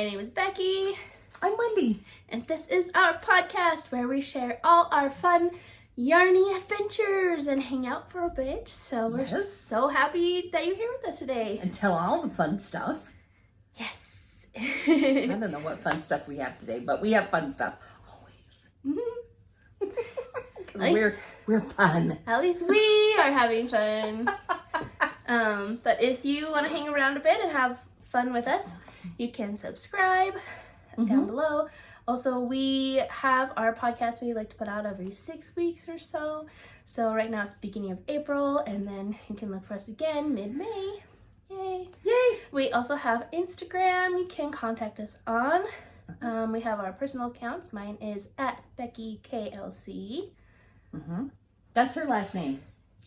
My name is Becky. I'm Wendy. And this is our podcast where we share all our fun yarny adventures and hang out for a bit. So we're so happy that you're here with us today. And tell all the fun stuff. Yes. I don't know what fun stuff we have today, but we have fun stuff. Always. Nice. We're fun. At least we are having fun. But if you want to hang around a bit and have fun with us, you can subscribe down below. Also, we have our podcast we like to put out every 6 weeks or so. So right now it's beginning of April, and then you can look for us again mid-May. Yay. Yay. We also have Instagram you can contact us on. We have our personal accounts. Mine is at BeckyKLC. That's her last name,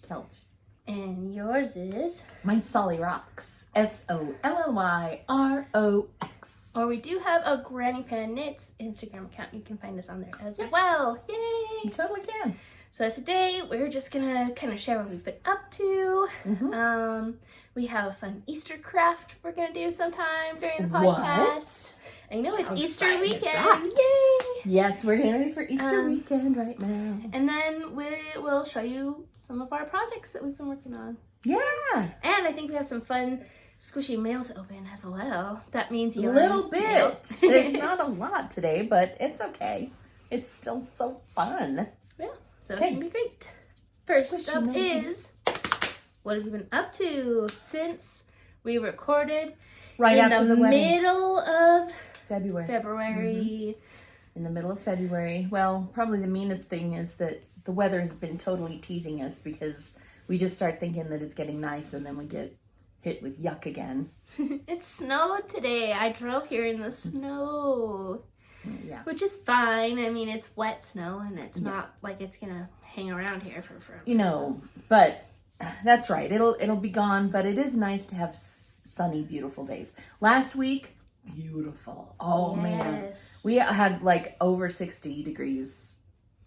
Kelch. And yours is? Mine's Solly Rocks. SOLLYROX. Or we do have a Granny Pan Knits Instagram account. You can find us on there as well. Yay! You totally can. So today we're just gonna kind of share what we've been up to. We have a fun Easter craft we're gonna do sometime during the podcast. I know it's Easter weekend. Yay! Yes, we're getting ready for Easter weekend right now. And then we will show you some of our projects that we've been working on. Yeah. And I think we have some fun squishy mail to open as well. That means a little bit. There's not a lot today, but it's okay. It's still so fun. Yeah, so it's gonna be great. First up is what have we been up to since we recorded right after the wedding. Middle of February. In the middle of February. Well, probably the meanest thing is that the weather has been totally teasing us because we just start thinking that it's getting nice and then we get hit with yuck again. It snowed today. I drove here in the snow. Yeah. Which is fine. I mean, it's wet snow and it's not like it's gonna hang around here for forever. You know, but that's right. It'll be gone, but it is nice to have sunny, beautiful days. Last week, beautiful. Oh man. We had like over 60 degrees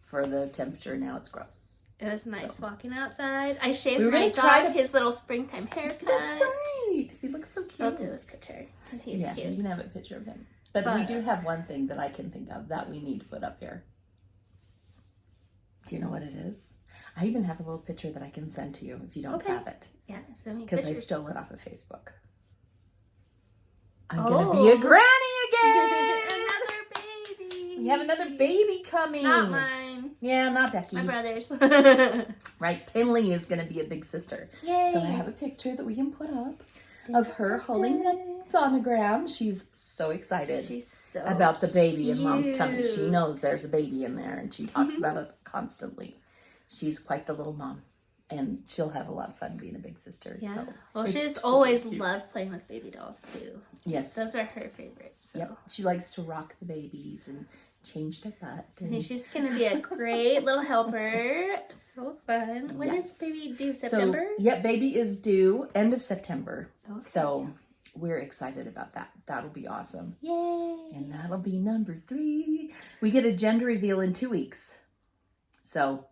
for the temperature. Now it's gross. It was nice walking outside. I shaved my dog his little springtime haircut. That's right. He looks so cute. I'll do a picture. He's cute. You can have a picture of him. But we do have one thing that I can think of that we need to put up here. Do you know what it is? I even have a little picture that I can send to you if you don't have it. Yeah, send me because I pictures. stole it off of Facebook. I'm going to be a granny again! Another baby! We have another baby coming! Not mine. Yeah, not Becky. My brother's. Right, Tinley is going to be a big sister. Yay! So I have a picture that we can put up of her holding the sonogram. She's so excited about the baby in Mom's tummy. She knows there's a baby in there and she talks about it constantly. She's quite the little mom. And she'll have a lot of fun being a big sister. Yeah. So well, she's always loved playing with baby dolls, too. Yes. Those are her favorites. So. Yep. She likes to rock the babies and change their butt. And she's going to be a great little helper. So fun. When is baby due? September? So, baby is due end of September. Okay. So we're excited about that. That'll be awesome. Yay. And that'll be number 3. We get a gender reveal in 2 weeks. So...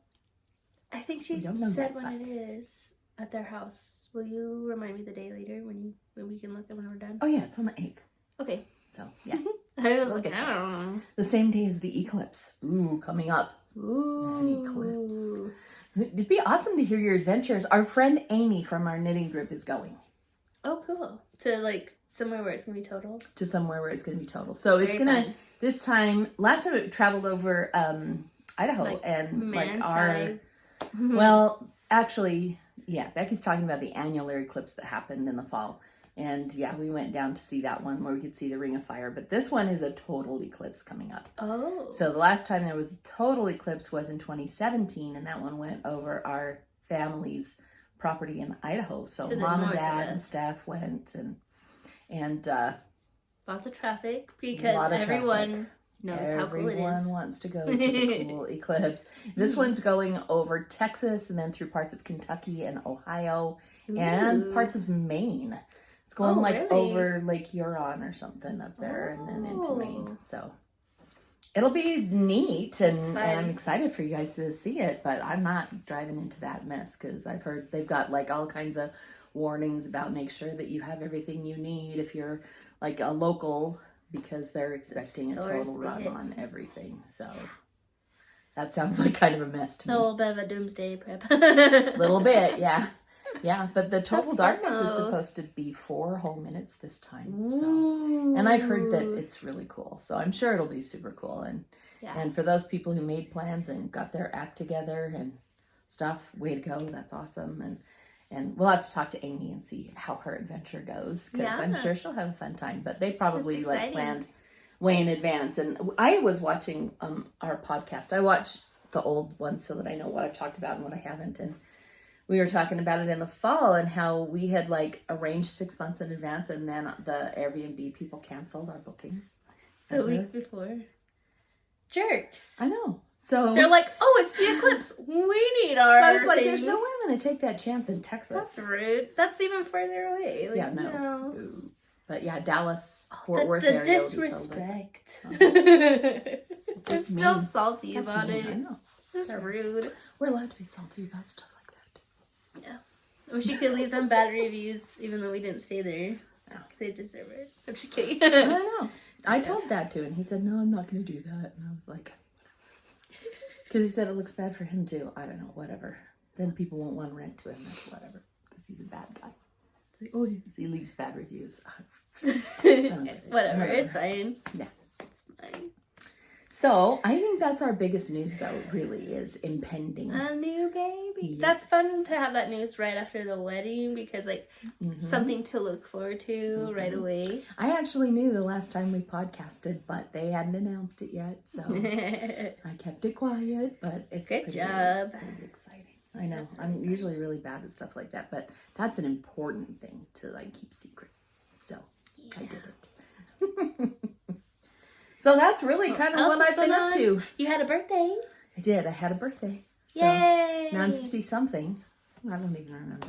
I think she said when it is at their house. Will you remind me the day later when we can look at when we're done? Oh yeah, it's on the 8th. Okay. So yeah. I was like, I don't know. The same day as the eclipse. Ooh, coming up. Ooh. An eclipse. It'd be awesome to hear your adventures. Our friend Amy from our knitting group is going. Oh, cool. To like somewhere where it's gonna be total. To somewhere where it's gonna be total. So it's gonna this time. Last time it traveled over Idaho and like our. Well, actually, yeah, Becky's talking about the annular eclipse that happened in the fall. And yeah, we went down to see that one where we could see the Ring of Fire. But this one is a total eclipse coming up. Oh. So the last time there was a total eclipse was in 2017. And that one went over our family's property in Idaho. So Mom and Dad and Steph went and lots of traffic because everyone... knows how cool it is. Everyone wants to go to the cool eclipse. This one's going over Texas and then through parts of Kentucky and Ohio and parts of Maine. It's going over Lake Huron or something up there and then into Maine. So it'll be neat and I'm excited for you guys to see it, but I'm not driving into that mess because I've heard they've got like all kinds of warnings about make sure that you have everything you need if you're like a local because they're expecting a stores total we run hit. on everything. So that sounds like kind of a mess to me. A little bit of a doomsday prep. Little bit, yeah. Yeah, but the total That's darkness fun, is though. supposed to be 4 whole minutes this time. So, Ooh. and I've heard that it's really cool. So I'm sure it'll be super cool. Yeah. And for those people who made plans and got their act together and stuff, way to go. That's awesome. And we'll have to talk to Amy and see how her adventure goes, because I'm sure she'll have a fun time. But they probably like planned way in advance. And I was watching our podcast. I watch the old ones so that I know what I've talked about and what I haven't. And we were talking about it in the fall and how we had like arranged 6 months in advance, and then the Airbnb people canceled our booking the week before. Jerks. I know. So they're like, oh, it's the eclipse. We need our. So I was like, thing. there's no way I'm going to take that chance in Texas. That's rude. That's even further away. Like, yeah, no. But yeah, Dallas, Fort Worth the area. disrespect. Totally. I'm still salty That's about mean. it. I know. It's just rude. We're allowed to be salty about stuff like that. Yeah. Wish you could leave them bad reviews, even though we didn't stay there. No. Because they deserve it. I'm just kidding. I know. I told Dad to, and he said, no, I'm not going to do that. And I was like, because he said it looks bad for him too. I don't know, whatever. Then people won't want to rent to him, whatever, because he's a bad guy. Like, oh, he leaves bad reviews. Whatever, it's fine. Yeah. It's fine. So, I think that's our biggest news, though, really, is impending. A new baby. Yes. That's fun to have that news right after the wedding, because, like, something to look forward to right away. I actually knew the last time we podcasted, but they hadn't announced it yet, so I kept it quiet, but it's Good pretty, job. It's pretty exciting. I know. I'm usually really bad at stuff like that, but that's an important thing to, like, keep secret. So, I did it. So that's really kind of what I've been up to. You had a birthday. I did. I had a birthday. So Yay! now I'm 50-something. I don't even remember.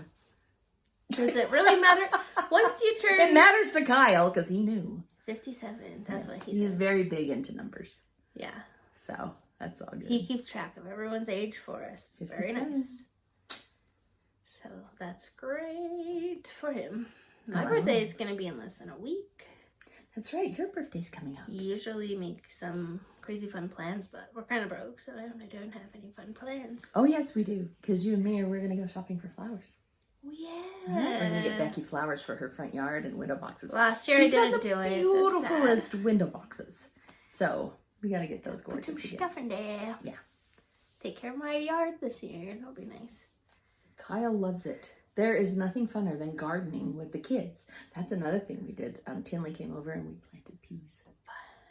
Does it really matter? Once you turn... It matters to Kyle, because he knew. 57. That's what he He's said. very big into numbers. Yeah. So that's all good. He keeps track of everyone's age for us. 57. Very nice. So that's great for him. My birthday is going to be in less than a week. That's right. Your birthday's coming up. Usually make some crazy fun plans, but we're kind of broke, so I don't have any fun plans. Oh, yes, we do. Because you and me, we're going to go shopping for flowers. Oh, yeah. We're going to get Becky flowers for her front yard and window boxes. Last year She's I didn't got the do it. beautifulest window boxes. So we got to get those Put some gorgeous again. stuff in there. Yeah. Take care of my yard this year. It'll be nice. Kyle loves it. There is nothing funner than gardening with the kids. That's another thing we did. Tinley came over and we planted peas.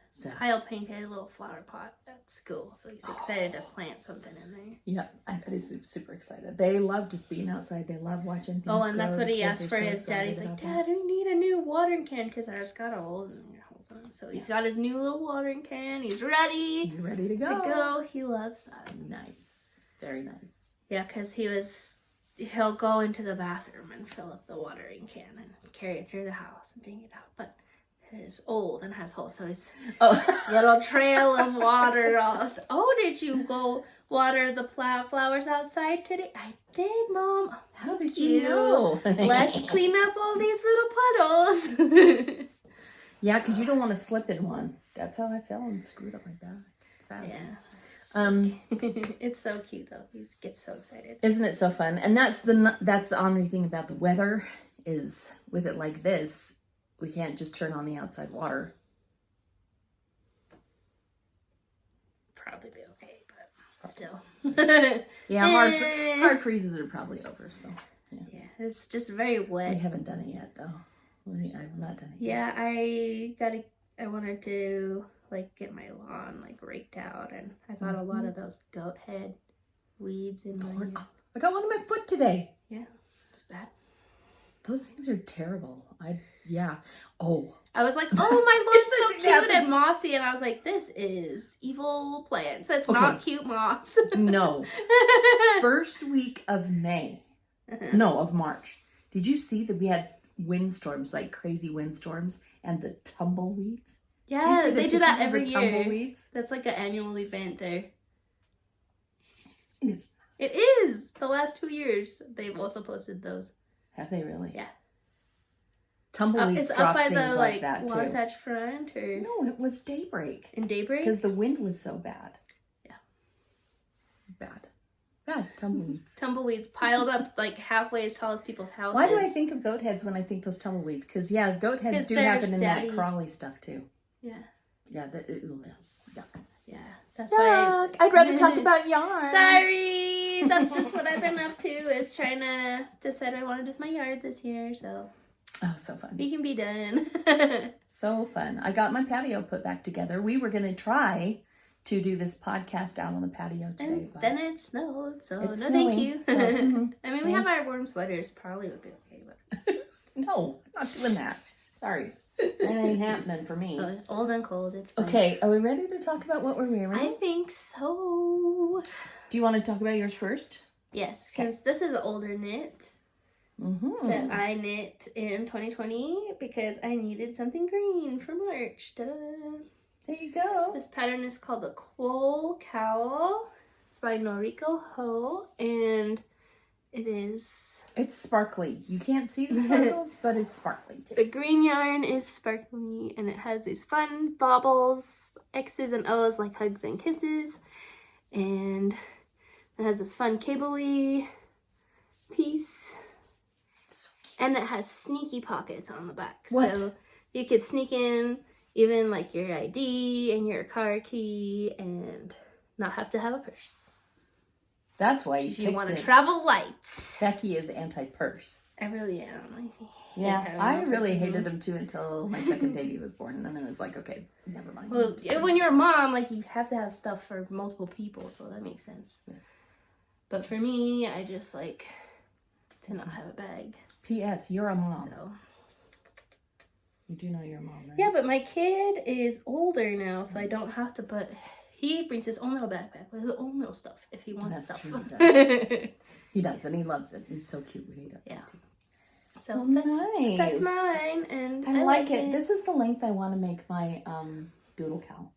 So Kyle painted a little flower pot at school, so he's excited to plant something in there. yeah, I bet he's super excited. They love just being outside. They love watching things. Oh, and that's grow. what The he kids asked are for so his dad. He's excited like, about Dad, I need a new watering can because ours got old and holes in them. So he's got his new little watering can. He's ready. He's ready to go. He loves that. Nice. Very nice. Yeah, because he'll go into the bathroom and fill up the watering can and carry it through the house and ding it out. But it is old and has holes, so he's this little trail of water. Oh, did you go water the flowers outside today? I did, Mom. How did you know? Let's clean up all these little puddles. Yeah, because you don't want to slip in one. That's how I fell and screwed up my back. It's bad. Yeah. It's so cute though. He gets so excited. Isn't it so fun? And that's the honoring thing about the weather is with it like this, we can't just turn on the outside water. Probably be okay, but still. Yeah, hard freezes are probably over. So yeah, it's just very wet. We haven't done it yet though. I've not done it yet. Yeah, I wanted to like get my lawn like raked out, and I got a lot of those goat head weeds in my. I got one on my foot today. Yeah, it's bad. Those things are terrible. I was like, oh, my lawn's so cute and mossy, and I was like, this is evil plants. It's not cute moss. No. First week of May. No, of March. Did you see that we had windstorms, like crazy windstorms, and the tumbleweeds? Yeah, they do that every year. Tumbleweeds? That's like an annual event there. It is. It is. The last 2 years, they've also posted those. Have they really? Yeah. Tumbleweeds it's drop up by things the like that too. Wasatch Front or No, it was Daybreak. in Daybreak Because the wind was so bad. Yeah. Bad. Tumbleweeds. Tumbleweeds piled up like halfway as tall as people's houses. Why do I think of goat heads when I think those tumbleweeds? Because goat heads do happen in that crawly stuff too. Yeah. Yeah. Yuck. Yeah. That's why I'd rather talk about yarn. Sorry, that's just what I've been up to, is trying to decide what I want to do with my yard this year. So. Oh, so fun. We can be done. So fun. I got my patio put back together. We were going to try to do this podcast out on the patio today. And but then it snowed, so no snowing, thank you. So, I mean, we have our warm sweaters. Probably would be okay, but... No, I'm not doing that. Sorry. That ain't happening for me. Old and cold, it's fine. Okay, are we ready to talk about what we're wearing? I think so. Do you want to talk about yours first? Yes, because this is an older knit that I knit in 2020 because I needed something green for March. Ta-da. There you go. This pattern is called the Quoll Cowl. It's by Noriko, and it's sparkly. You can't see the sparkles, but it's sparkly too. The green yarn is sparkly, and it has these fun baubles, X's and O's like hugs and kisses, and it has this fun cable-y piece, and it has sneaky pockets on the back. What? So you could sneak in even like your ID and your car key and not have to have a purse. That's why you want to travel light. Becky is anti-purse. I really am. I really hated them too until my second baby was born, and then it was like, okay, never mind. Well, when you're a mom, like, you have to have stuff for multiple people, so that makes sense. Yes. But for me, I just like to not have a bag. P.S. You're a mom. So. You do know you're a mom, right? Yeah, but my kid is older now, so I don't have to put... He brings his own little backpack with his own little stuff if he wants stuff. True, he does. He does, and he loves it. He's so cute when he does it too. So nice. That's mine, and I like it. This is the length I want to make my doodle cowl.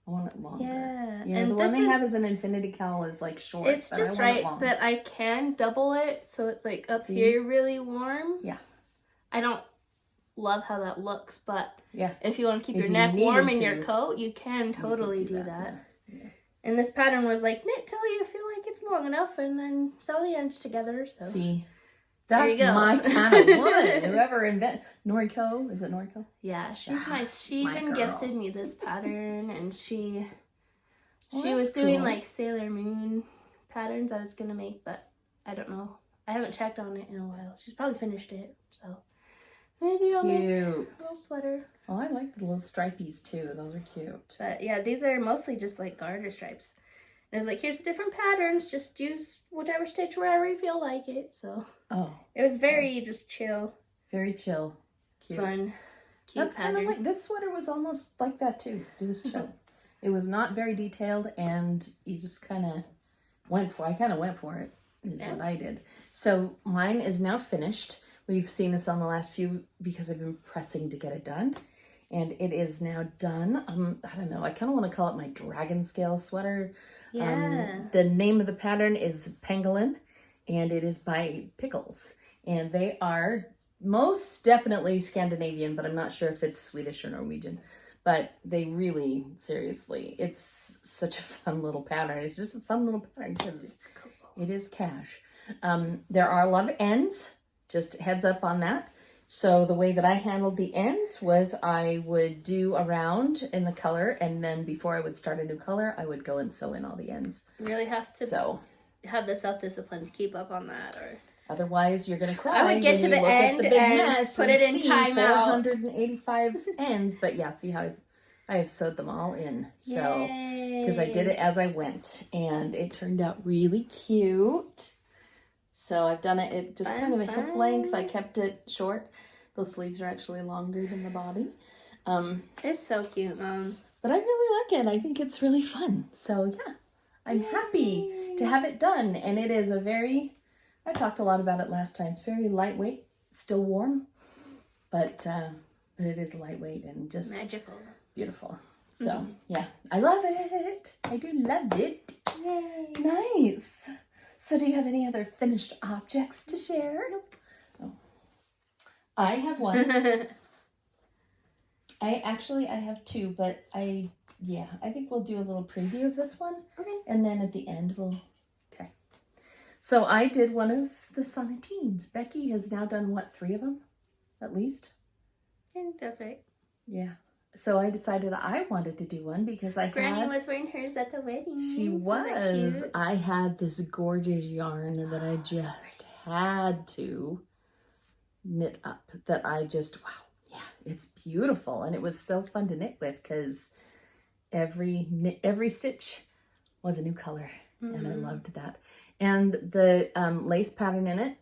I want it longer. Yeah, and the one they have is an infinity cowl is like short. It's just right that I can double it, so it's like up here really warm. Yeah. I don't love how that looks, but yeah, if you want to keep your neck warm in your coat, you can totally do that. Yeah. And this pattern was like, knit till you feel like it's long enough, and then sew the ends together. So see, that's my kind of woman. Whoever invented Noriko, is it Noriko? Yeah, she's nice. She even gifted me this pattern, and she was doing like Sailor Moon patterns I was gonna make, but I don't know. I haven't checked on it in a while. She's probably finished it, so. Maybe I'll make a little sweater. Oh, I like the little stripies too. Those are cute. But yeah, these are mostly just like garter stripes. And it's like, here's the different patterns. Just use whichever stitch wherever you feel like it. So it was very just chill. Very chill. Cute. Fun. Cute That's kind of like, this sweater was almost like that too. It was chill. It was not very detailed, and you just kind of went for it, is what I did. So mine is now finished. We've seen this on the last few because I've been pressing to get it done. And it is now done. I don't know. I kind of want to call it my dragon scale sweater. Yeah. The name of the pattern is Pangolin, and it is by Pickles. And they are most definitely Scandinavian, but I'm not sure if it's Swedish or Norwegian. But they really, seriously, it's such a fun little pattern. It's just a fun little pattern because it is cash. There are a lot of ends. Just heads up on that. So the way that I handled the ends was I would do a round in the color, and then before I would start a new color, I would go and sew in all the ends. You really have to have the self-discipline to keep up on that, or otherwise you're going to cry. I would get to the end and put it in timeout. 485 ends, but yeah, see how I have sewed them all in. So because I did it as I went, and it turned out really cute. So I've done it just kind of a hip length. I kept it short. The sleeves are actually longer than the body. It's so cute, Mom. But I really like it. I think it's really fun. So yeah, I'm happy to have it done. And it is I talked a lot about it last time. It's very lightweight, still warm, but it is lightweight and just magical, beautiful. So yeah, I love it. I do love it. Yay! Nice. So do you have any other finished objects to share? Nope. Oh. I have one. I have two, but I think we'll do a little preview of this one. Okay. And then at the end okay. So I did one of the Sonatines. Becky has now done, what, 3 of them? At least? I think that's right. Yeah. So I decided I wanted to do one because Granny was wearing hers at the wedding. She was. I had this gorgeous yarn that I just had to knit up that I just, wow. Yeah, it's beautiful. And it was so fun to knit with because every stitch was a new color. And I loved that. And the lace pattern in it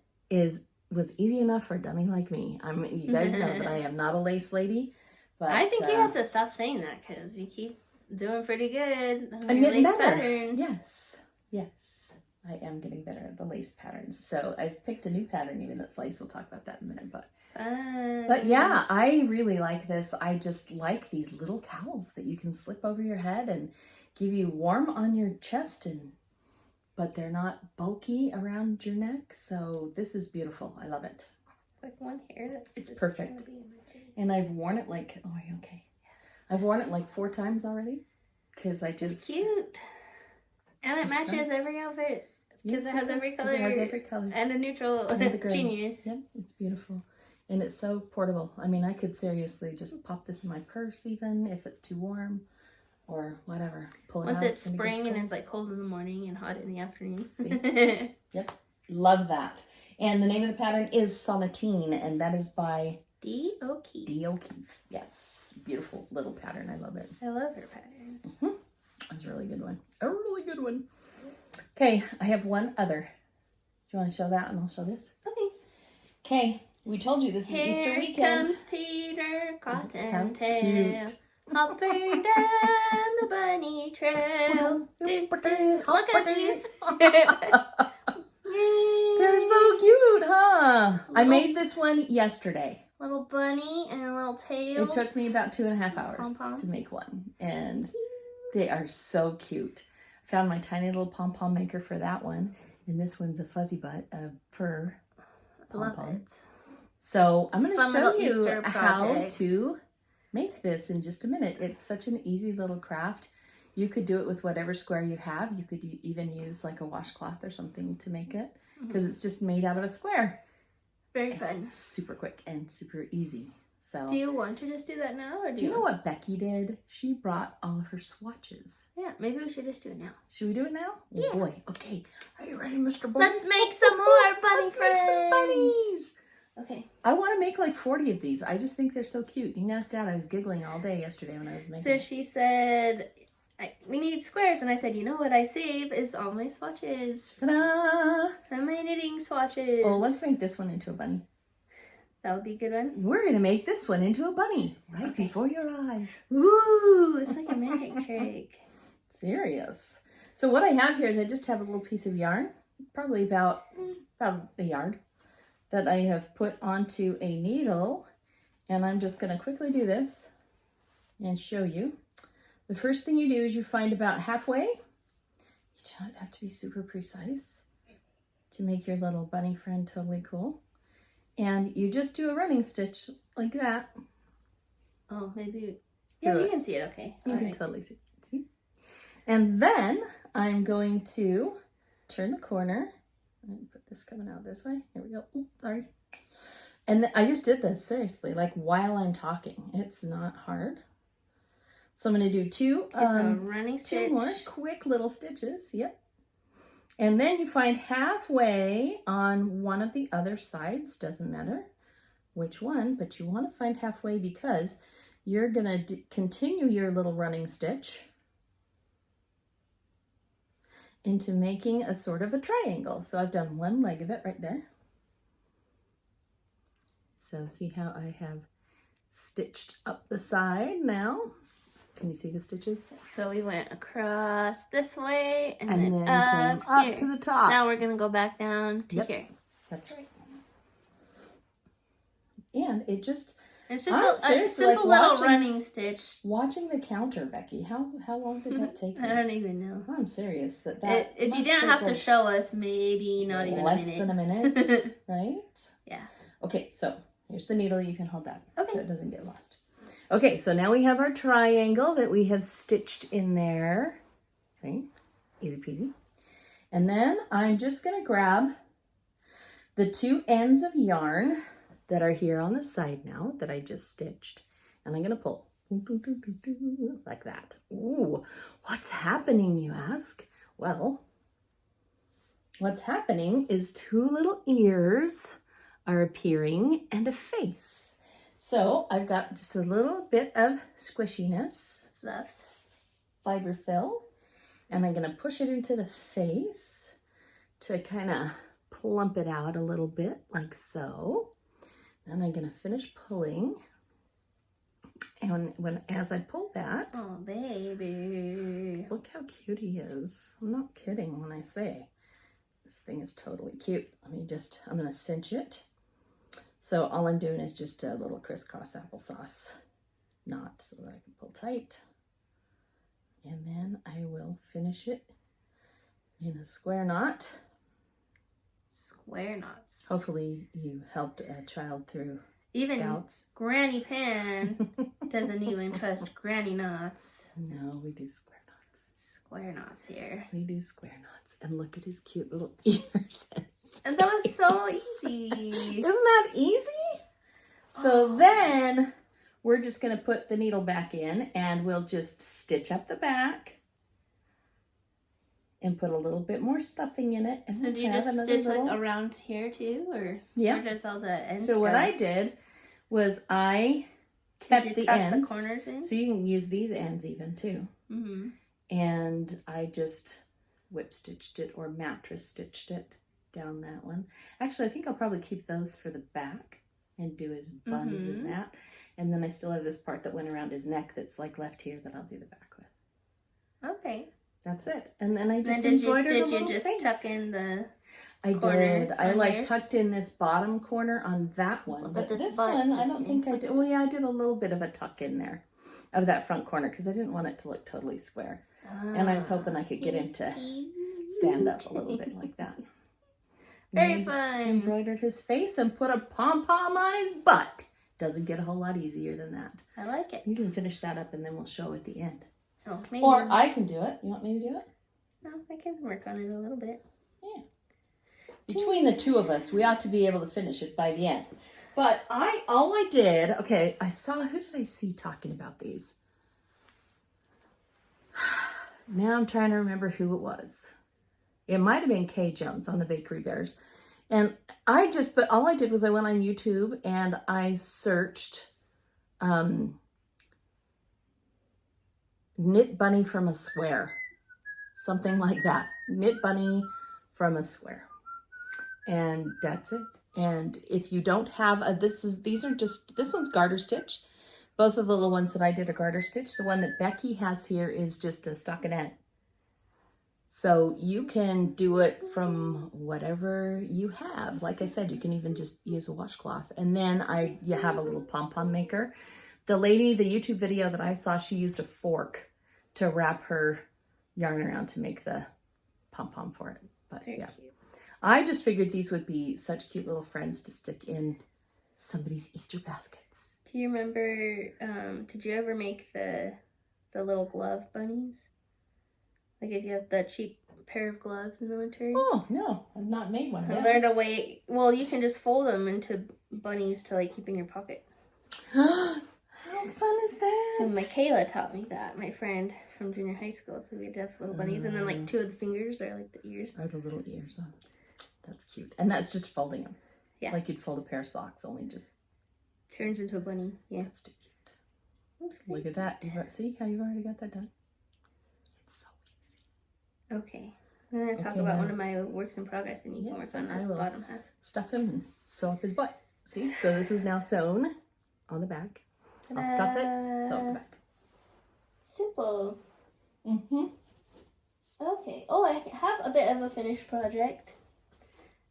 was easy enough for a dummy like me. You guys know that I am not a lace lady. But I think you have to stop saying that because you keep doing pretty good on I'm your getting lace better. patterns. Yes. I am getting better at the lace patterns. So I've picked a new pattern even that's lace. We'll talk about that in a minute. But yeah, I really like this. I just like these little cowls that you can slip over your head and give you warm on your chest, but they're not bulky around your neck. So this is beautiful. I love it. Like one hair that's it's perfect. And I've worn it like, oh, are you okay? I've worn it like 4 times already because I just... It's cute. And it matches nice. Every outfit because it has every color. It has every color. And a neutral genius. Yep, it's beautiful. And it's so portable. I mean, I could seriously just pop this in my purse even if it's too warm or whatever. Pull it out. Once it's spring and it's like cold in the morning and hot in the afternoon. See? Yep. Love that. And the name of the pattern is Sonatine, and that is by D. O'Keefe. D. O'Keefe. Yes. Beautiful little pattern. I love it. I love her patterns. That's a really good one. A really good one. Okay, I have one other. Do you want to show that and I'll show this? Okay. Okay. We told you this is Easter weekend. Here comes Peter Cottontail. Hopping down the bunny trail. Look at these. They're so cute, huh? I made this one yesterday. Little bunny and a little tail. It took me about 2.5 hours to make one. And they are so cute. I found my tiny little pom-pom maker for that one. And this one's a fuzzy butt, a fur pom-pom. So I'm going to show you how to make this in just a minute. It's such an easy little craft. You could do it with whatever square you have. You could even use like a washcloth or something to make it because it's just made out of a square. Very fun. It's super quick and super easy. So do you want to just do that now? Or do you know what Becky did? She brought all of her swatches. Yeah, maybe we should just do it now. Should we do it now? Yeah. Oh boy. Okay. Are you ready, Mr. Bunny? Let's make some more bunny friends. Let's make some bunnies. Okay. I want to make like 40 of these. I just think they're so cute. You can ask Dad. I was giggling all day yesterday when I was making So she said, we need squares. And I said, you know what I save is all my swatches. Ta-da! And my knitting swatches. Oh, let's make this one into a bunny. That would be a good one. We're going to make this one into a bunny right before your eyes. Ooh, it's like a magic trick. Serious. So what I have here is I just have a little piece of yarn, probably about a yard, that I have put onto a needle. And I'm just going to quickly do this and show you. The first thing you do is you find about halfway. You don't have to be super precise to make your little bunny friend totally cool. And you just do a running stitch like that. Oh, maybe. Yeah, you can see it okay. You can totally see it. See? And then I'm going to turn the corner. And put this coming out this way. Here we go. Oops, sorry. And I just did this, seriously, like while I'm talking. It's not hard. So I'm going to do two more quick little stitches. Yep. And then you find halfway on one of the other sides. Doesn't matter which one, but you want to find halfway because you're going to continue your little running stitch into making a sort of a triangle. So I've done one leg of it right there. So see how I have stitched up the side now? Can you see the stitches? So we went across this way and then came up here. to the top. Now we're going to go back down to here. That's right. And it's just a simple little running stitch. Watching the counter, Becky, how long did that take you? I don't even know. I'm serious. That if you didn't have to show us, maybe not even less than a minute, right? Yeah. Okay, so Here's the needle. You can hold that Okay. so it doesn't get lost. Okay, so now we have our triangle that we have stitched in there. See? Easy peasy. And then I'm just going to grab the 2 ends of yarn that are here on the side now that I just stitched. And I'm going to pull like that. Ooh, what's happening, you ask? Well, what's happening is 2 little ears are appearing and a face. So I've got just a little bit of squishiness, Fluffs. fiber fill, and I'm going to push it into the face to kind of plump it out a little bit like so. Then I'm going to finish pulling. And as I pull that, oh baby, look how cute he is. I'm not kidding when I say this thing is totally cute. I'm going to cinch it. So all I'm doing is just a little crisscross applesauce knot so that I can pull tight. And then I will finish it in a square knot. Square knots. Hopefully you helped a child through Even Scouts. Granny Pan doesn't even trust granny knots. No, we do square knots. Square knots here. We do square knots. And look at his cute little ears. And that was so easy. Isn't that easy? So then we're just going to put the needle back in and we'll just stitch up the back and put a little bit more stuffing in it. And So do you just stitch like around here too? Or just all the ends? So what I did was I kept the ends. The corners in? So you can use these ends even too. Mm-hmm. And I just whip stitched it or mattress stitched it down that one. Actually, I think I'll probably keep those for the back and do his buns in that. And then I still have this part that went around his neck that's like left here that I'll do the back with. Okay. That's it. And then I just embroidered a little face. Did you just tuck in the I corner did. I layers? tucked in this bottom corner on that one. But this one, I don't think I did. Well, yeah, I did a little bit of a tuck in there of that front corner because I didn't want it to look totally square. And I was hoping I could get him to stand up a little bit like that. Very fun. Embroidered his face and put a pom-pom on his butt. Doesn't get a whole lot easier than that. I like it. You can finish that up and then we'll show at the end. Oh, maybe. Or I can do it. You want me to do it? No, I can work on it a little bit. Yeah. Between the two of us, we ought to be able to finish it by the end. But all I did, okay, who did I see talking about these? Now I'm trying to remember who it was. It might have been Kay Jones on the Bakery Bears. And but all I did was I went on YouTube and I searched knit bunny from a square. Something like that. Knit bunny from a square. And that's it. And if you don't have this one's garter stitch. Both of the little ones that I did are garter stitch. The one that Becky has here is just a stockinette. So you can do it from whatever you have. Like I said, you can even just use a washcloth. And then you have a little pom-pom maker. The YouTube video that I saw, she used a fork to wrap her yarn around to make the pom-pom for it. But Very yeah, cute. I just figured these would be such cute little friends to stick in somebody's Easter baskets. Do you remember, did you ever make the little glove bunnies? Like if you have the cheap pair of gloves in the winter? Oh, no, I've not made one. I learned a way, well, you can just fold them into bunnies to like keep in your pocket. How fun is that? And Michaela taught me that, my friend from junior high school. So we'd have little bunnies and then like 2 of the fingers are like the ears. Are the little ears on. That's cute. And that's just folding them. Yeah. Like you'd fold a pair of socks, only just turns into a bunny. Yeah. That's too cute. Look at that. See how you've already got that done? It's so easy. Okay. I'm going to talk about one of my works in progress and you can work on this bottom half. Stuff him and sew up his butt. See? So this is now sewn on the back. I'll stuff it, sew up the back. Simple. Mm-hmm. Okay. Oh, I have a bit of a finished project.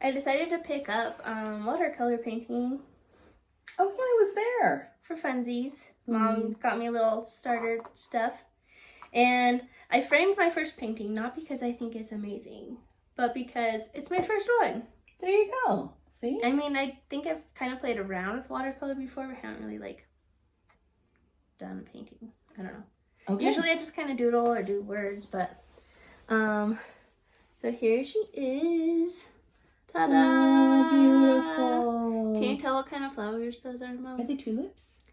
I decided to pick up watercolor painting. Oh, yeah, I was there. For funsies. Mom got me a little starter stuff. And I framed my first painting, not because I think it's amazing, but because it's my first one. There you go. See? I mean, I think I've kind of played around with watercolor before, but haven't really like done painting. I don't know. Okay. Usually I just kind of doodle or do words, but so here she is. Ta-da! Oh, beautiful. Can you tell what kind of flowers those are, Mom? Are they tulips?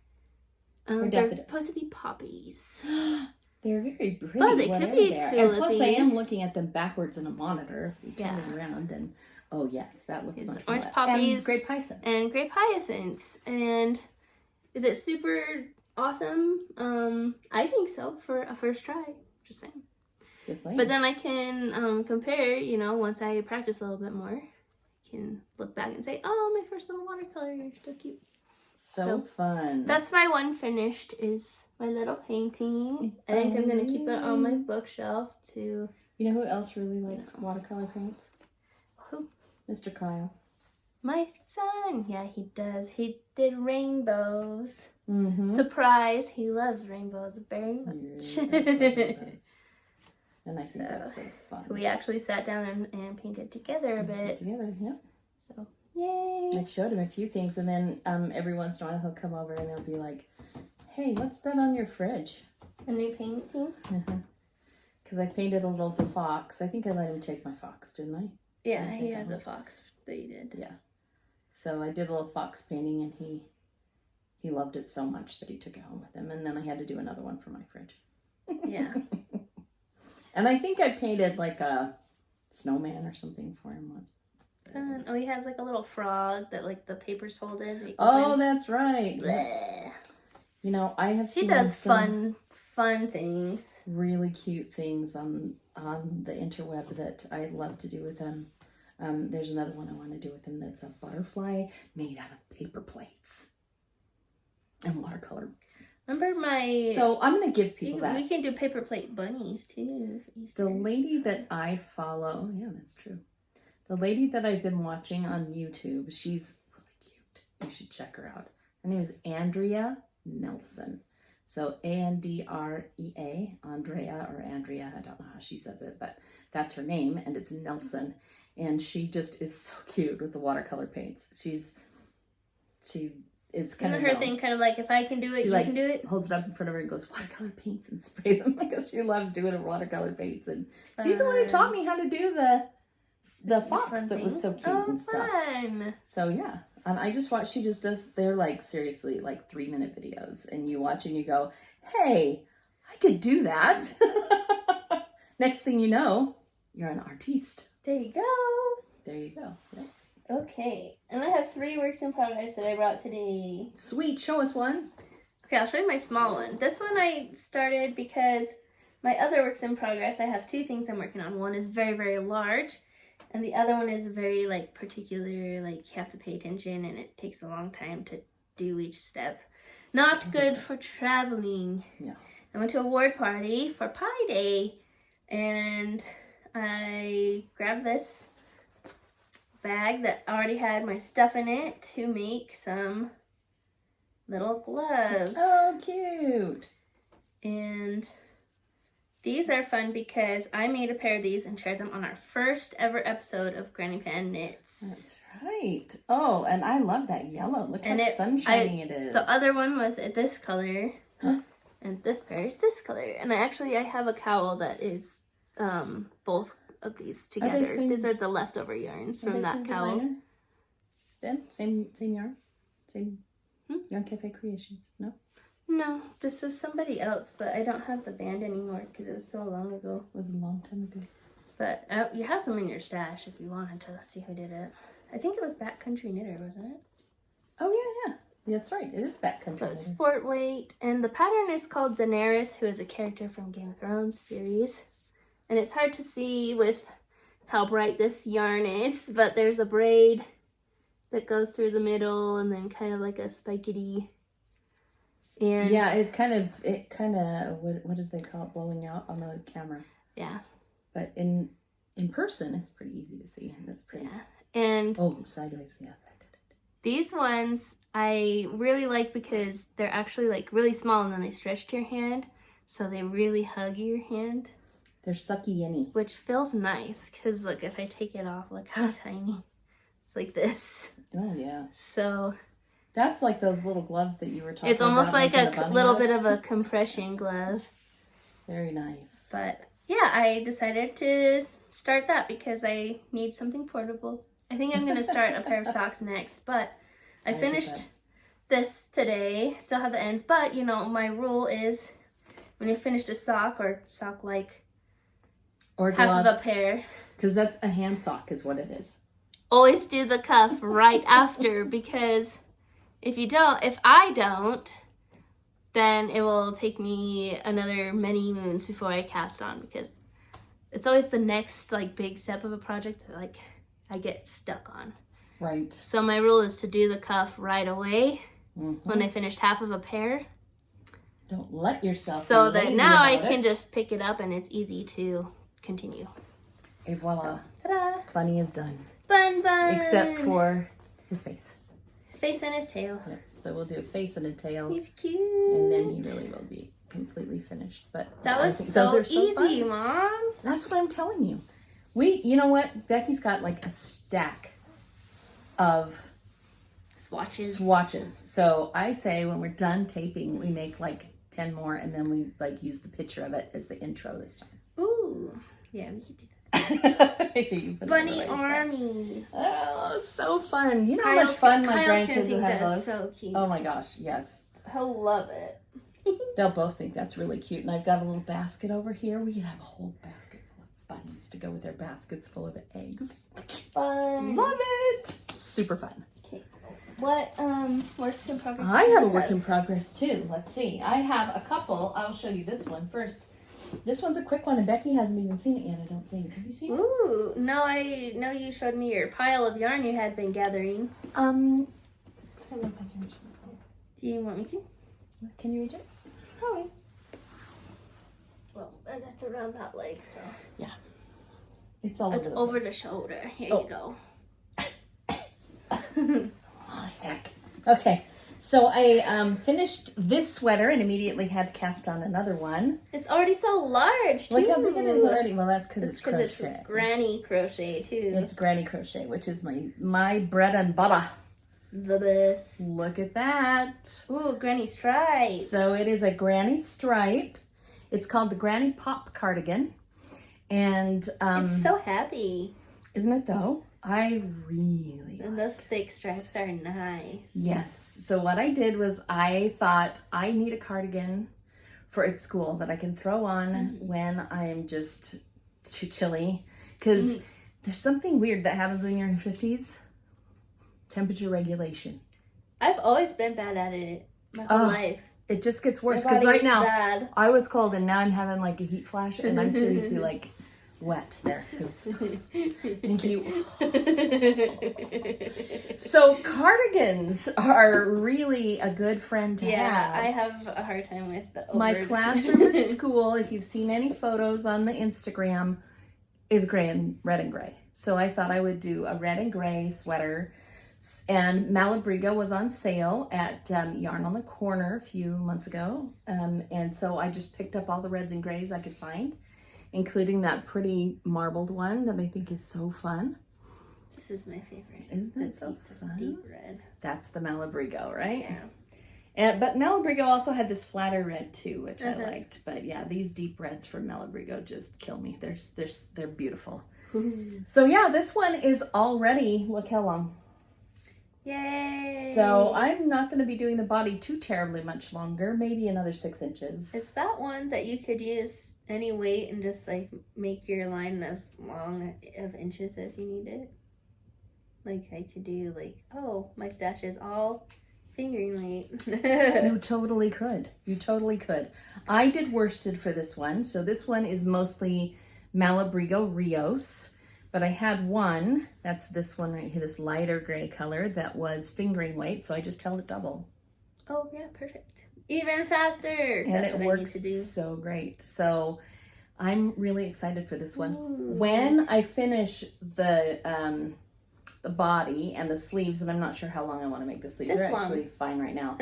They're daffodils? supposed to be poppies. They're very pretty. But they could be And plus, I tulipy. am looking at them backwards in a monitor. If you turn it around, and oh yes, that looks It's much orange more. poppies And grape hyacinth. And grape hyacinths. And is it super awesome? I think so for a first try. Just saying. Just like. But then I can compare, you know, once I practice a little bit more. I can look back and say, oh, my first little watercolor, you're so cute. So fun. That's my one finished is my little painting. I think I'm going to keep it on my bookshelf to... You know who else really likes watercolor paints? Who? Mr. Kyle. My son. Yeah, he does. He did rainbows. Mm-hmm. Surprise. He loves rainbows very much. And I think that's so fun. We actually sat down and painted together a bit. Together, yeah. So, yay. I've showed him a few things, and then every once in a while he'll come over and he'll be like, hey, what's that on your fridge? A new painting? Because I painted a little fox. I think I let him take my fox, didn't I? Yeah, he has a fox that he did. Yeah. So I did a little fox painting, and he loved it so much that he took it home with him. And then I had to do another one for my fridge. Yeah. And I think I painted like a snowman or something for him once. Oh, he has like a little frog that like the paper's folded. That he Oh, opens. that's right. Bleh. You know, I have seen He does some fun things. really cute things on the interweb that I love to do with him. There's another one I want to do with him that's a butterfly made out of paper plates and watercolors. Remember my... So I'm going to give people that. We can do paper plate bunnies too. For Easter. The lady that I follow, yeah, that's true. The lady that I've been watching on YouTube, she's really cute. You should check her out. Her name is Andrea Nelson. So Andrea, Andrea or Andrea, I don't know how she says it, but that's her name, and it's Nelson. And she just is so cute with the watercolor paints. It's kind of her thing, kind of like, if I can do it, you can do it. Holds it up in front of her and goes, watercolor paints, and sprays them because she loves doing watercolor paints. And she's the one who taught me how to do the fox that was so cute and stuff. Fun. So yeah, and I just watch. She just does. They're like seriously like 3-minute videos, and you watch and you go, "Hey, I could do that." Next thing you know, you're an artiste. There you go. There you go. Yep. Okay, and I have 3 works in progress that I brought today. Sweet, show us one. Okay, I'll show you my small one. This one I started because my other works in progress, I have 2 things I'm working on. One is very, very large, and the other one is very, like, particular, like, you have to pay attention, and it takes a long time to do each step. Not good for traveling. Yeah. I went to a ward party for Pi Day, and I grabbed this bag that already had my stuff in it to make some little gloves. Oh, cute. And these are fun because I made a pair of these and shared them on our first ever episode of Granny Pan Knits. That's right. Oh, and I love that yellow. Look how sunshiny it is. The other one was this color, and this pair is this color. And I have a cowl that is both of these together. These are the leftover yarns from that cowl. Designer? Then same yarn, same Yarn Cafe Creations. No. No, this was somebody else, but I don't have the band anymore because it was so long ago. It was a long time ago. But you have some in your stash if you wanted to see who did it. I think it was Backcountry Knitter, wasn't it? Oh yeah. That's right. It is Backcountry Knitter. Sport weight, and the pattern is called Daenerys, who is a character from Game of Thrones series. And it's hard to see with how bright this yarn is, but there's a braid that goes through the middle and then kind of like a spikety. And yeah, it kind of what does they call it, blowing out on the camera. Yeah. But in person it's pretty easy to see. That's pretty. Yeah. And sideways, yeah. These ones I really like because they're actually like really small and then they stretch to your hand, so they really hug your hand. They're sucky-any. Which feels nice, because look, if I take it off, look how tiny. like this. Oh, yeah. So that's like those little gloves that you were talking about. It's almost like a little bit of a compression glove. Very nice. But yeah, I decided to start that because I need something portable. I think I'm going to start a pair of socks next, but I finished this today. Still have the ends, but you know, my rule is when you finish a sock or sock-like or half of a pair. Because that's a hand sock is what it is. Always do the cuff right after, because if I don't, then it will take me another many moons before I cast on, because it's always the next like big step of a project that like I get stuck on. Right. So my rule is to do the cuff right away when I finished half of a pair. Don't let yourself. So that now I can just pick it up and it's easy to continue. Et voila. So, ta-da. Bunny is done. Bun. Except for his face. His face and his tail. Yeah. So we'll do a face and a tail. He's cute. And then he really will be completely finished. But that was those are so easy, fun. Mom. That's what I'm telling you. You know what? Becky's got like a stack of swatches. So I say when we're done taping, we make like 10 more and then we like use the picture of it as the intro this time. Ooh. Yeah, we could do that. Bunny Army. Oh, so fun. You know how much fun my grandkids will have those? So cute. Oh my gosh, yes. He'll love it. They'll both think that's really cute. And I've got a little basket over here. We could have a whole basket full of bunnies to go with their baskets full of eggs. Fun. Love it. Super fun. Okay. What works in progress? I have a work in progress too. Let's see. I have a couple. I'll show you this one first. This one's a quick one, and Becky hasn't even seen it yet, I don't think. Have you seen it? Ooh, no, I know you showed me your pile of yarn you had been gathering. I don't know if I can reach this one. Do you want me to? Can you reach it? Oh. Well, that's around that leg, so. Yeah. It's all it's over the shoulder. Here you go. Oh, heck. Okay. So I finished this sweater and immediately had to cast on another one. It's already so large, too. Look how big it is already. Well, that's because it's crochet. It's granny crochet, too. It's granny crochet, which is my bread and butter. It's the best. Look at that. Ooh, granny stripe. So it is a granny stripe. It's called the Granny Pop Cardigan. And it's so happy. Isn't it, though? I really and those thick stripes are nice. Yes. So what I did was I thought I need a cardigan for at school that I can throw on when I'm just too chilly. Because there's something weird that happens when you're in your 50s. Temperature regulation. I've always been bad at it my whole life. It just gets worse. Because right now, I was cold and now I'm having like a heat flash and I'm seriously like wet there. Thank you. So cardigans are really a good friend to have. Yeah, I have a hard time with the My classroom at school, if you've seen any photos on the Instagram, is red and gray. So I thought I would do a red and gray sweater. And Malabrigo was on sale at Yarn on the Corner a few months ago. And so I just picked up all the reds and grays I could find, including that pretty marbled one that I think is so fun. This is my favorite. Isn't it so fun? Deep red. That's the Malabrigo, right? Yeah. But Malabrigo also had this flatter red too, which I liked. But yeah, these deep reds from Malabrigo just kill me. They're beautiful. So yeah, this one is already, look how long. Yay! So I'm not going to be doing the body too terribly much longer, maybe another 6 inches. Is that one that you could use any weight and just like make your line as long of inches as you need it? Like I could do like, oh, my stash is all fingering weight. You totally could. You totally could. I did worsted for this one. So this one is mostly Malabrigo Rios. But I had one, that's this one right here, this lighter gray color that was fingering weight, so I just held it double. Oh yeah, perfect. Even faster. And that's it what works I need to do. so great. So I'm really excited for this one. Ooh. When I finish the body and the sleeves, and I'm not sure how long I want to make the sleeves. They're actually fine right now.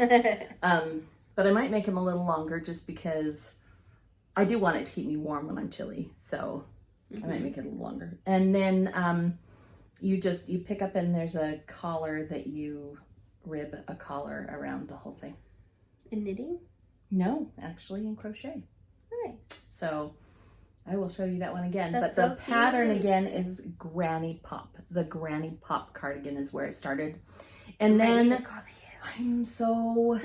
But I might make them a little longer just because I do want it to keep me warm when I'm chilly. So I might make it a little longer. And then you pick up and there's a collar that you rib a collar around the whole thing. In knitting? No, actually in crochet. Nice. So I will show you that one again. That's but the so pattern cute. again is Granny Pop. The Granny Pop cardigan is where it started. And then I'm so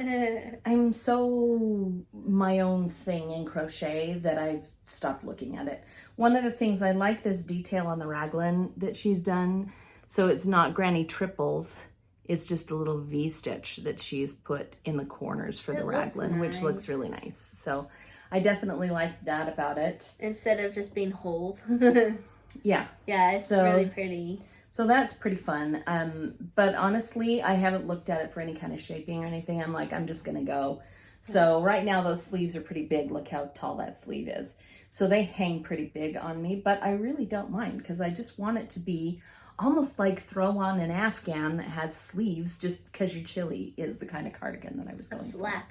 my own thing in crochet that I've stopped looking at it. One of the things I like this detail on the raglan that she's done. So it's not granny triples. It's just a little V-stitch that she's put in the corners for the raglan, which looks really nice. So I definitely like that about it. Instead of just being holes. Yeah. Yeah, it's really pretty. So that's pretty fun. But honestly, I haven't looked at it for any kind of shaping or anything. I'm like, I'm just going to go. So right now those sleeves are pretty big. Look how tall that sleeve is. So they hang pretty big on me, but I really don't mind because I just want it to be almost like throw on an Afghan that has sleeves just because you're chilly is the kind of cardigan that I was going for.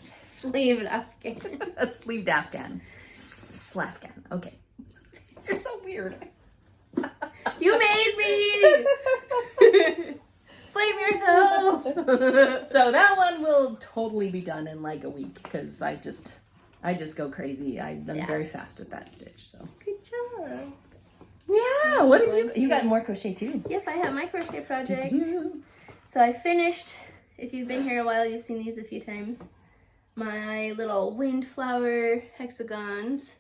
Sleeved Afghan. A sleeved Afghan. Slafghan. Okay. You're so weird. You made me! Blame yourself! So that one will totally be done in like a week because I just go crazy. I'm very fast at that stitch. So good job. Yeah, what have you got more crochet too? Yep, I have my crochet project. So I finished, if you've been here a while, you've seen these a few times, my little windflower hexagons.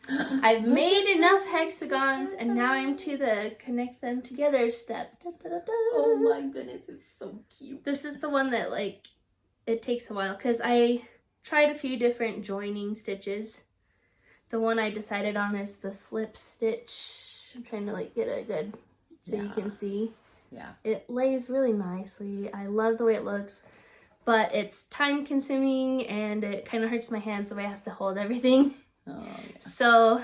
I've made enough hexagons and now I'm to the connect them together step. Da, da, da, da. Oh my goodness, it's so cute. This is the one that like, it takes a while because I tried a few different joining stitches. The one I decided on is the slip stitch. I'm trying to like get it good so you can see. Yeah. It lays really nicely. I love the way it looks, but it's time consuming and it kind of hurts my hands the way I have to hold everything. Oh, yeah. So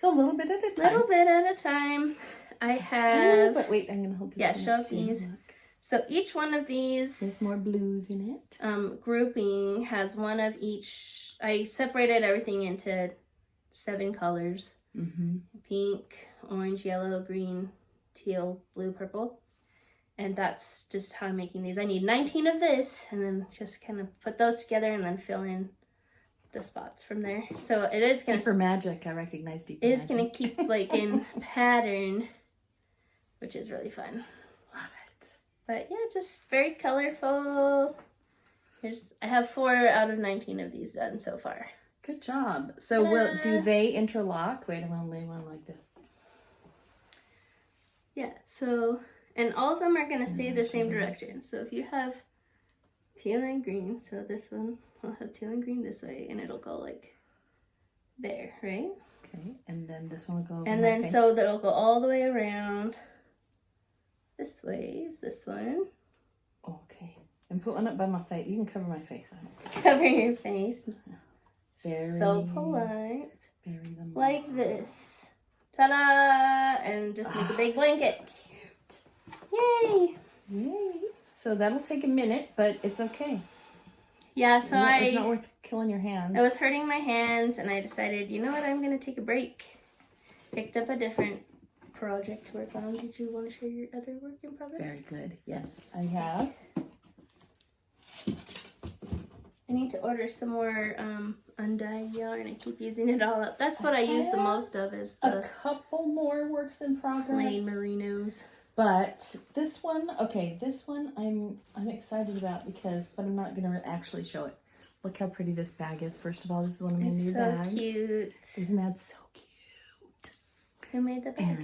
a little bit at a time. Little bit at a time. I have... but wait, I'm going to hold this one show up too. these. So each one of these... There's more blues in it. Grouping has one of each... I separated everything into 7 colors. Mm-hmm. Pink, orange, yellow, green, teal, blue, purple. And that's just how I'm making these. I need 19 of this and then just kind of put those together and then fill in the spots from there. So it is going to... Deeper magic. I recognize deeper magic. It is going to keep like in pattern, which is really fun. Love it. But yeah, just very colorful. I have 4 out of 19 of these done so far. Good job. So do they interlock? Wait, I'm going to lay one like this. Yeah, so, and all of them are going to stay the same direction. So if you have teal and green, so this one will have teal and green this way, and it'll go like there, right? Okay, and then this one will go over and my then face. So that'll go all the way around this way is this one. Okay, and put one up by my face. You can cover my face. Cover your face. Very, so polite. Bury them like this. Ta-da! And just make a big blanket. So cute. Yay! Yay. So that'll take a minute, but it's okay. Yeah, so it's not worth killing your hands. It was hurting my hands, and I decided, you know what, I'm going to take a break. Picked up a different project to work on. Did you want to share your other work in progress? Very good. Yes, I have. I need to order some more undyed yarn. I keep using it all up. That's what I use the most of is the a couple more works in progress. Plain merinos. But this one, this one I'm excited about but I'm not gonna actually show it. Look how pretty this bag is. First of all, this is one of my new bags. So cute. Isn't that so cute? Who made the bag?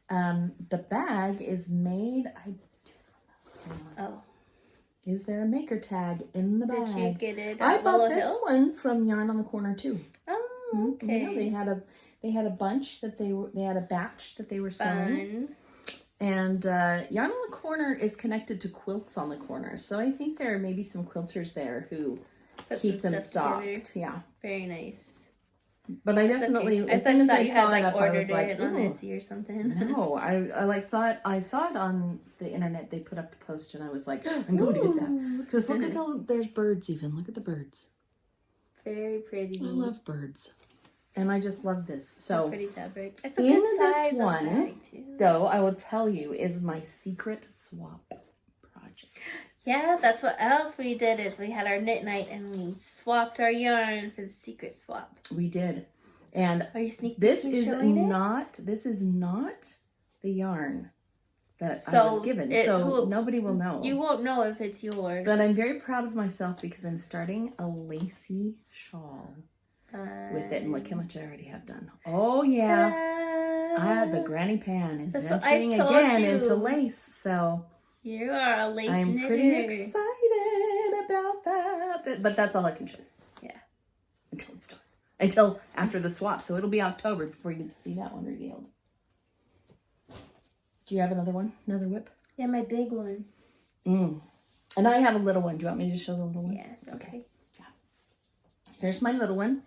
And the bag is made. I do not know. Oh. Is there a maker tag in the bag? Did you get it? I bought this one from Yarn on the Corner too. Oh, okay. Yeah, they had a bunch that they had a batch that they were selling. Fun. And Yarn on the Corner is connected to Quilts on the Corner, so I think there are maybe some quilters there who keep them stocked. Together. Yeah, very nice. But I definitely, as soon as I saw it up, I was like, on Etsy or something. No, I like saw it. I saw it on the internet. They put up the post, and I was like, I'm going to get that because look at there's birds. Even look at the birds. Very pretty. I love birds. And I just love this. So pretty fabric. It's a in good size this one, bag too. though, I will tell you, is my secret swap project. Yeah, that's what else we did is we had our knit night and we swapped our yarn for the secret swap. We did. And are you sneaking? This is not the yarn that I was given. So nobody will know. You won't know if it's yours. But I'm very proud of myself because I'm starting a lacy shawl with it. And look how much I already have done. Oh, yeah. The granny pan is venturing again into lace. So you are a lace I'm knitter. pretty excited about that. But that's all I can show. Yeah. Until it's done. Until after the swap. So it'll be October before you get to see that one revealed. Do you have another one? Another whip? Yeah, my big one. And I have a little one. Do you want me to show the little one? Yes, okay. Yeah. Here's my little one.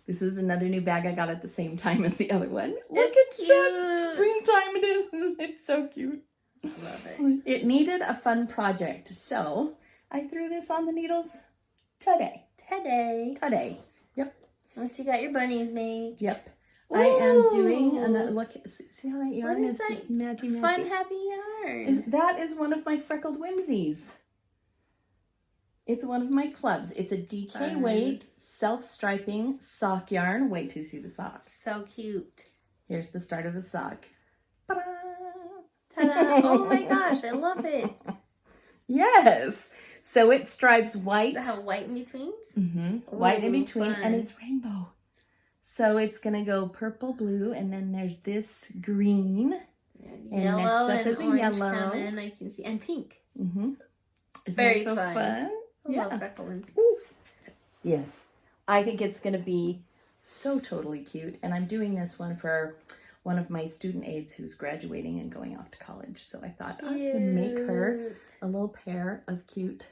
This is another new bag I got at the same time as the other one. Look, it's cute. Springtime it is. It's so cute. I love it. It needed a fun project. So I threw this on the needles today. Today. Yep. Once you got your bunnies made. Yep. Ooh. I am doing another look. See how that yarn is just matchy. Fun, happy yarn. That is one of my freckled whimsies. It's one of my clubs. It's a DK weight, self-striping sock yarn. Wait till you see the socks. So cute. Here's the start of the sock. Ta-da! Ta-da! Oh my gosh, I love it. Yes. So it stripes white. Does it have white in between? Mm-hmm. White in between, fun. and it's rainbow. So it's going to go purple, blue, and then there's this green. And yellow next up and is a orange yellow. coming, I can see. And pink. Mm-hmm. Isn't Very that so fun? I love freckle ones. Yes. I think it's going to be so totally cute. And I'm doing this one for one of my student aides who's graduating and going off to college. So I thought I can make her a little pair of cute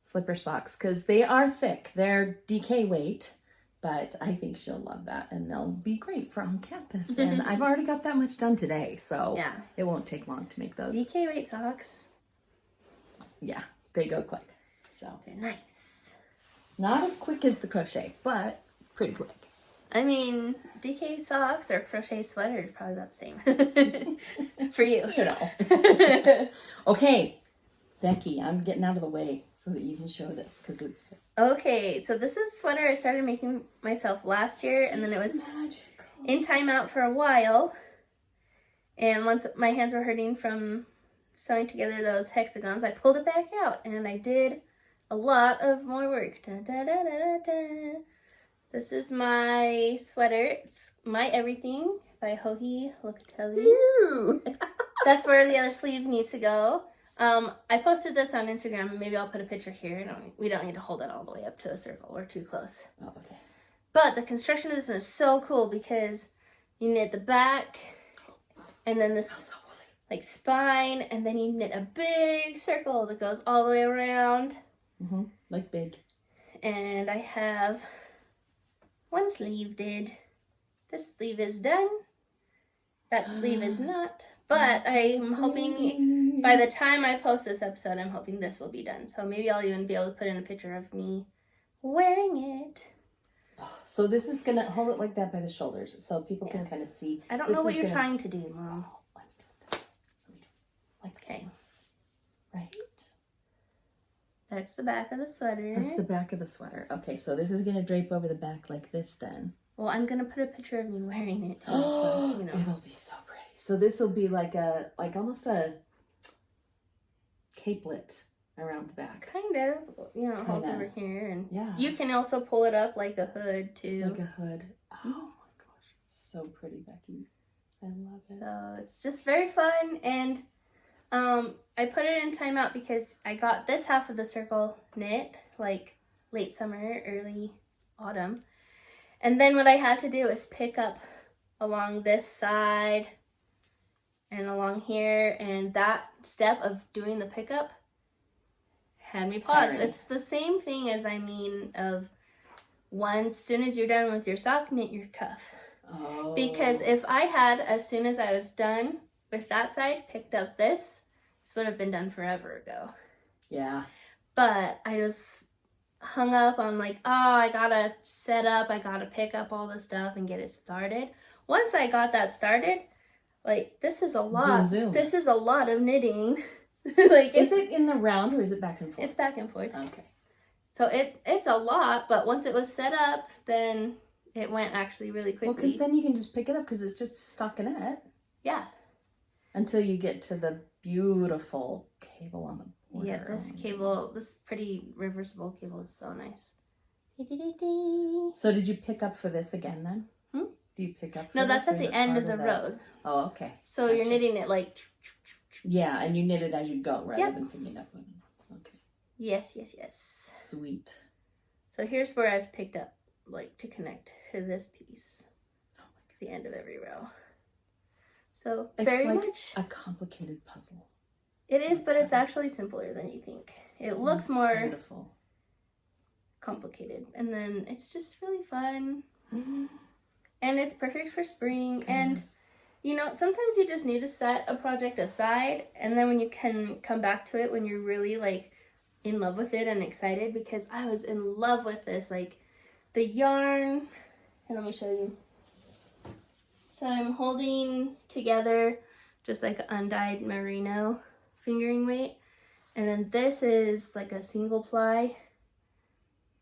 slipper socks because they are thick. They're DK weight. But I think she'll love that, and they'll be great for on campus. And I've already got that much done today, so it won't take long to make those. DK weight socks. Yeah, they go quick. So they're nice. Not as quick as the crochet, but pretty quick. I mean, DK socks or crochet sweaters probably about the same for you. You know. Okay, Becky, I'm getting out of the way so that you can show this because it's... Okay, so this is a sweater I started making myself last year, and then it was magical. In timeout for a while. And once my hands were hurting from sewing together those hexagons, I pulled it back out, and I did a lot of more work. Da, da, da, da, da. This is my sweater. It's My Everything by Locatelli. That's where the other sleeve needs to go. I posted this on Instagram. Maybe I'll put a picture here. We don't need to hold it all the way up to a circle. We're too close. Oh, okay. But the construction of this one is so cool because you knit the back and then this like spine, and then you knit a big circle that goes all the way around. Mm-hmm. Like big. And I have one sleeve did. This sleeve is done. That sleeve is not. But I'm hoping by the time I post this episode, I'm hoping this will be done. So maybe I'll even be able to put in a picture of me wearing it. So this is going to hold it like that by the shoulders so people can kind of see. I don't know what you're trying to do, Mom. Like this. Right? That's the back of the sweater. That's the back of the sweater. Okay, so this is going to drape over the back like this then. Well, I'm going to put a picture of me wearing it too. So, you know. It'll be so pretty. So this will be like almost a capelet around the back. Kind of, holds over here, and yeah. You can also pull it up like a hood too. Like a hood. Oh my gosh, it's so pretty, Becky. I love it. So it's just very fun, and I put it in timeout because I got this half of the circle knit like late summer, early autumn, and then what I had to do is pick up along this side and along here, and that step of doing the pickup had me pause. It's the same thing as as soon as you're done with your sock, knit your cuff. Oh. Because if I had, as soon as I was done with that side, picked up this would have been done forever ago. Yeah. But I was hung up on like, oh, I gotta set up, I gotta pick up all the stuff and get it started. Once I got that started, like, this is a lot. Zoom. This is a lot of knitting. Like, is it in the round or is it back and forth? It's back and forth. Okay. So it's a lot, but once it was set up, then it went actually really quickly. Well, because then you can just pick it up because it's just a stockinette. Yeah. Until you get to the beautiful cable on the border. Yeah, this cable, this pretty reversible cable is so nice. So did you pick up for this again then? Do you pick up for No, that's this, at the end of the road. Oh, okay. So gotcha. You're knitting it like... Yeah, and you knit it as you go rather than picking up on it. Okay. Yes, yes, yes. Sweet. So here's where I've picked up, like, to connect to this piece. Oh my God. The end of every row. So it's very like much a complicated puzzle. It is, but it's actually simpler than you think. It looks more beautiful, complicated, and then it's just really fun. And it's perfect for spring. And you know, sometimes you just need to set a project aside, and then when you can come back to it when you're really like in love with it and excited, because I was in love with this, like the yarn. And let me show you. So I'm holding together just like undyed merino fingering weight, and then this is like a single ply.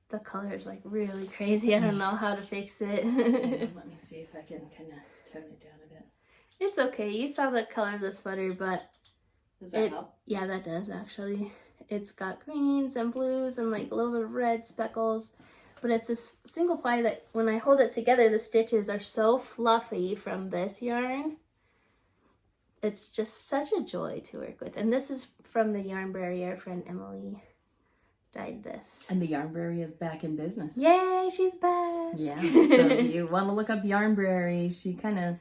The color is like really crazy. I don't know how to fix it. Let me see if I can kind of tone it down a bit. It's okay. You saw the color of the sweater, but does that help? Yeah, that does actually. It's got greens and blues and like a little bit of red speckles, but it's this single ply that when I hold it together, the stitches are so fluffy from this yarn. It's just such a joy to work with. And this is from the Yarnberry. Our friend Emily dyed this. And the Yarnberry is back in business. Yay, she's back. Yeah, so if you want to look up Yarnberry, she kind of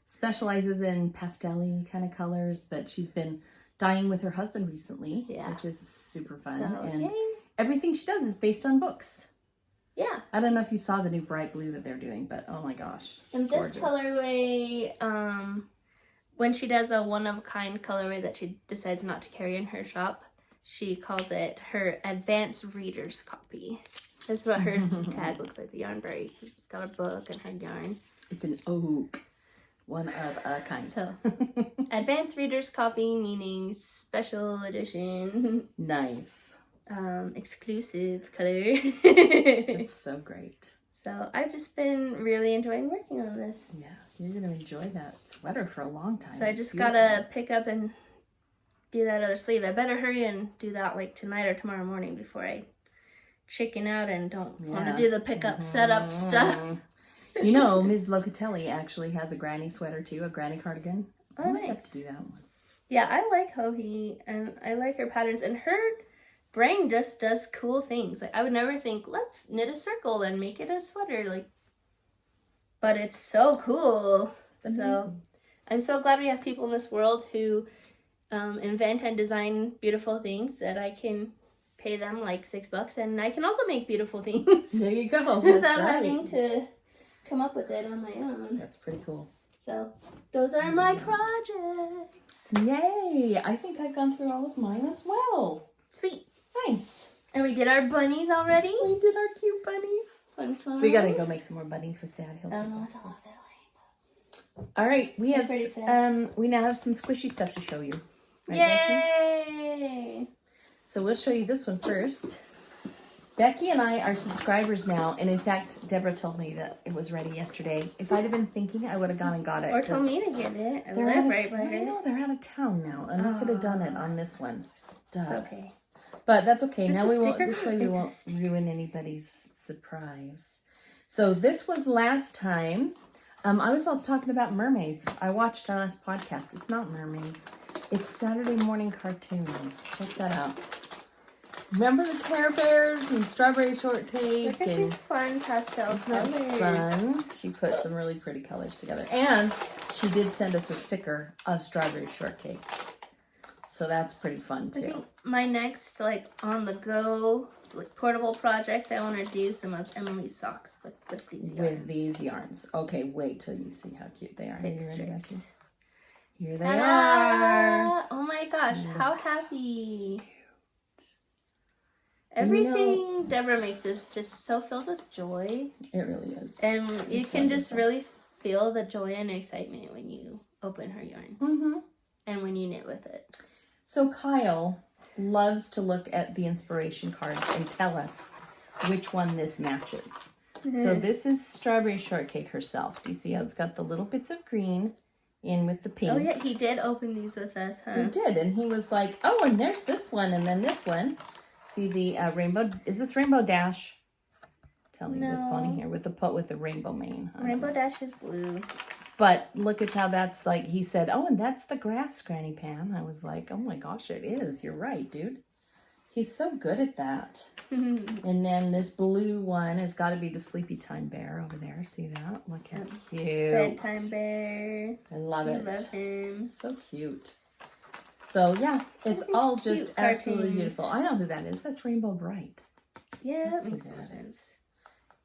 specializes in pastel-y kind of colors, but she's been dyeing with her husband recently, which is super fun. So, and everything she does is based on books. Yeah. I don't know if you saw the new bright blue that they're doing, but oh my gosh. And this colorway, when she does a one-of-a-kind colorway that she decides not to carry in her shop, she calls it her advanced reader's copy. This is what her tag looks like, the Yarnberry. She's got a book and her yarn. It's an oak. One of a kind. So, advanced reader's copy, meaning special edition. Nice. Exclusive color. That's so great. So, I've just been really enjoying working on this. Yeah, you're going to enjoy that sweater for a long time. So, I just got to pick up and do that other sleeve. I better hurry and do that like tonight or tomorrow morning before I chicken out and don't want to do the pickup setup stuff. You know, Ms. Locatelli actually has a granny sweater too, a granny cardigan. Oh, I might nice. have to do that one. Yeah, I like Hohi and I like her patterns, and her brain just does cool things. Like, I would never think, let's knit a circle and make it a sweater. Like, but it's so cool. So I'm so glad we have people in this world who invent and design beautiful things that I can pay them like $6 and I can also make beautiful things. There you go. Without having to come up with it on my own. That's pretty cool. So those are my projects. Yay! I think I've gone through all of mine as well. Sweet. Nice. And we did our bunnies already. We did our cute bunnies. Fun, fun. We gotta go make some more bunnies with Dad. I don't know, it's a little bit late. All right, we have pretty fast. we now have some squishy stuff to show you. Right, Yay! Becky? So we'll show you this one first. Becky and I are subscribers now, and in fact, Deborah told me that it was ready yesterday. If I'd have been thinking, I would have gone and got it. Or told me to get it. I They're live out of right by her. No, they're out of town now, and we could have done it on this one. Duh. It's okay. But that's okay. Is Now this we a won't. sticker? This way we It's a won't sticker. ruin anybody's surprise. So this was last time. I was all talking about mermaids. I watched our last podcast. It's not mermaids. It's Saturday morning cartoons. Check that out. Remember the Care Bears and Strawberry Shortcake? Look at And these fun pastel isn't that colors. fun? She put some really pretty colors together. And she did send us a sticker of Strawberry Shortcake. So that's pretty fun I too. think my next, like, on the go, like, portable project, I want to do some of Emily's socks with these yarns. With these yarns. Okay, wait till you see how cute they are. Thick Are you ready, strips. Becky? Here they Ta-da! are. Oh my gosh, how happy. Everything Deborah makes is just so filled with joy. It really is. And you can just really feel the joy and excitement when you open her yarn. Mm-hmm. And when you knit with it. So Kyle loves to look at the inspiration cards and tell us which one this matches. So this is Strawberry Shortcake herself. Do you see how it's got the little bits of green in with the pinks? Oh yeah, he did open these with us, huh? He did, and he was like, oh, and there's this one, and then this one. See the rainbow, is this Rainbow Dash? Tell me this pony here with the rainbow mane. Rainbow Dash is blue. But look at how that's like, he said, oh, and that's the grass, Granny Pam. I was like, oh my gosh, it is. You're right, dude. He's so good at that. And then this blue one has got to be the Sleepy Time Bear over there. See that? Look how cute. Bedtime Bear. I love it. I love him. So cute. So yeah, it's all just absolutely beautiful. I know who that is. That's Rainbow Bright. Yeah, that's that makes more sense.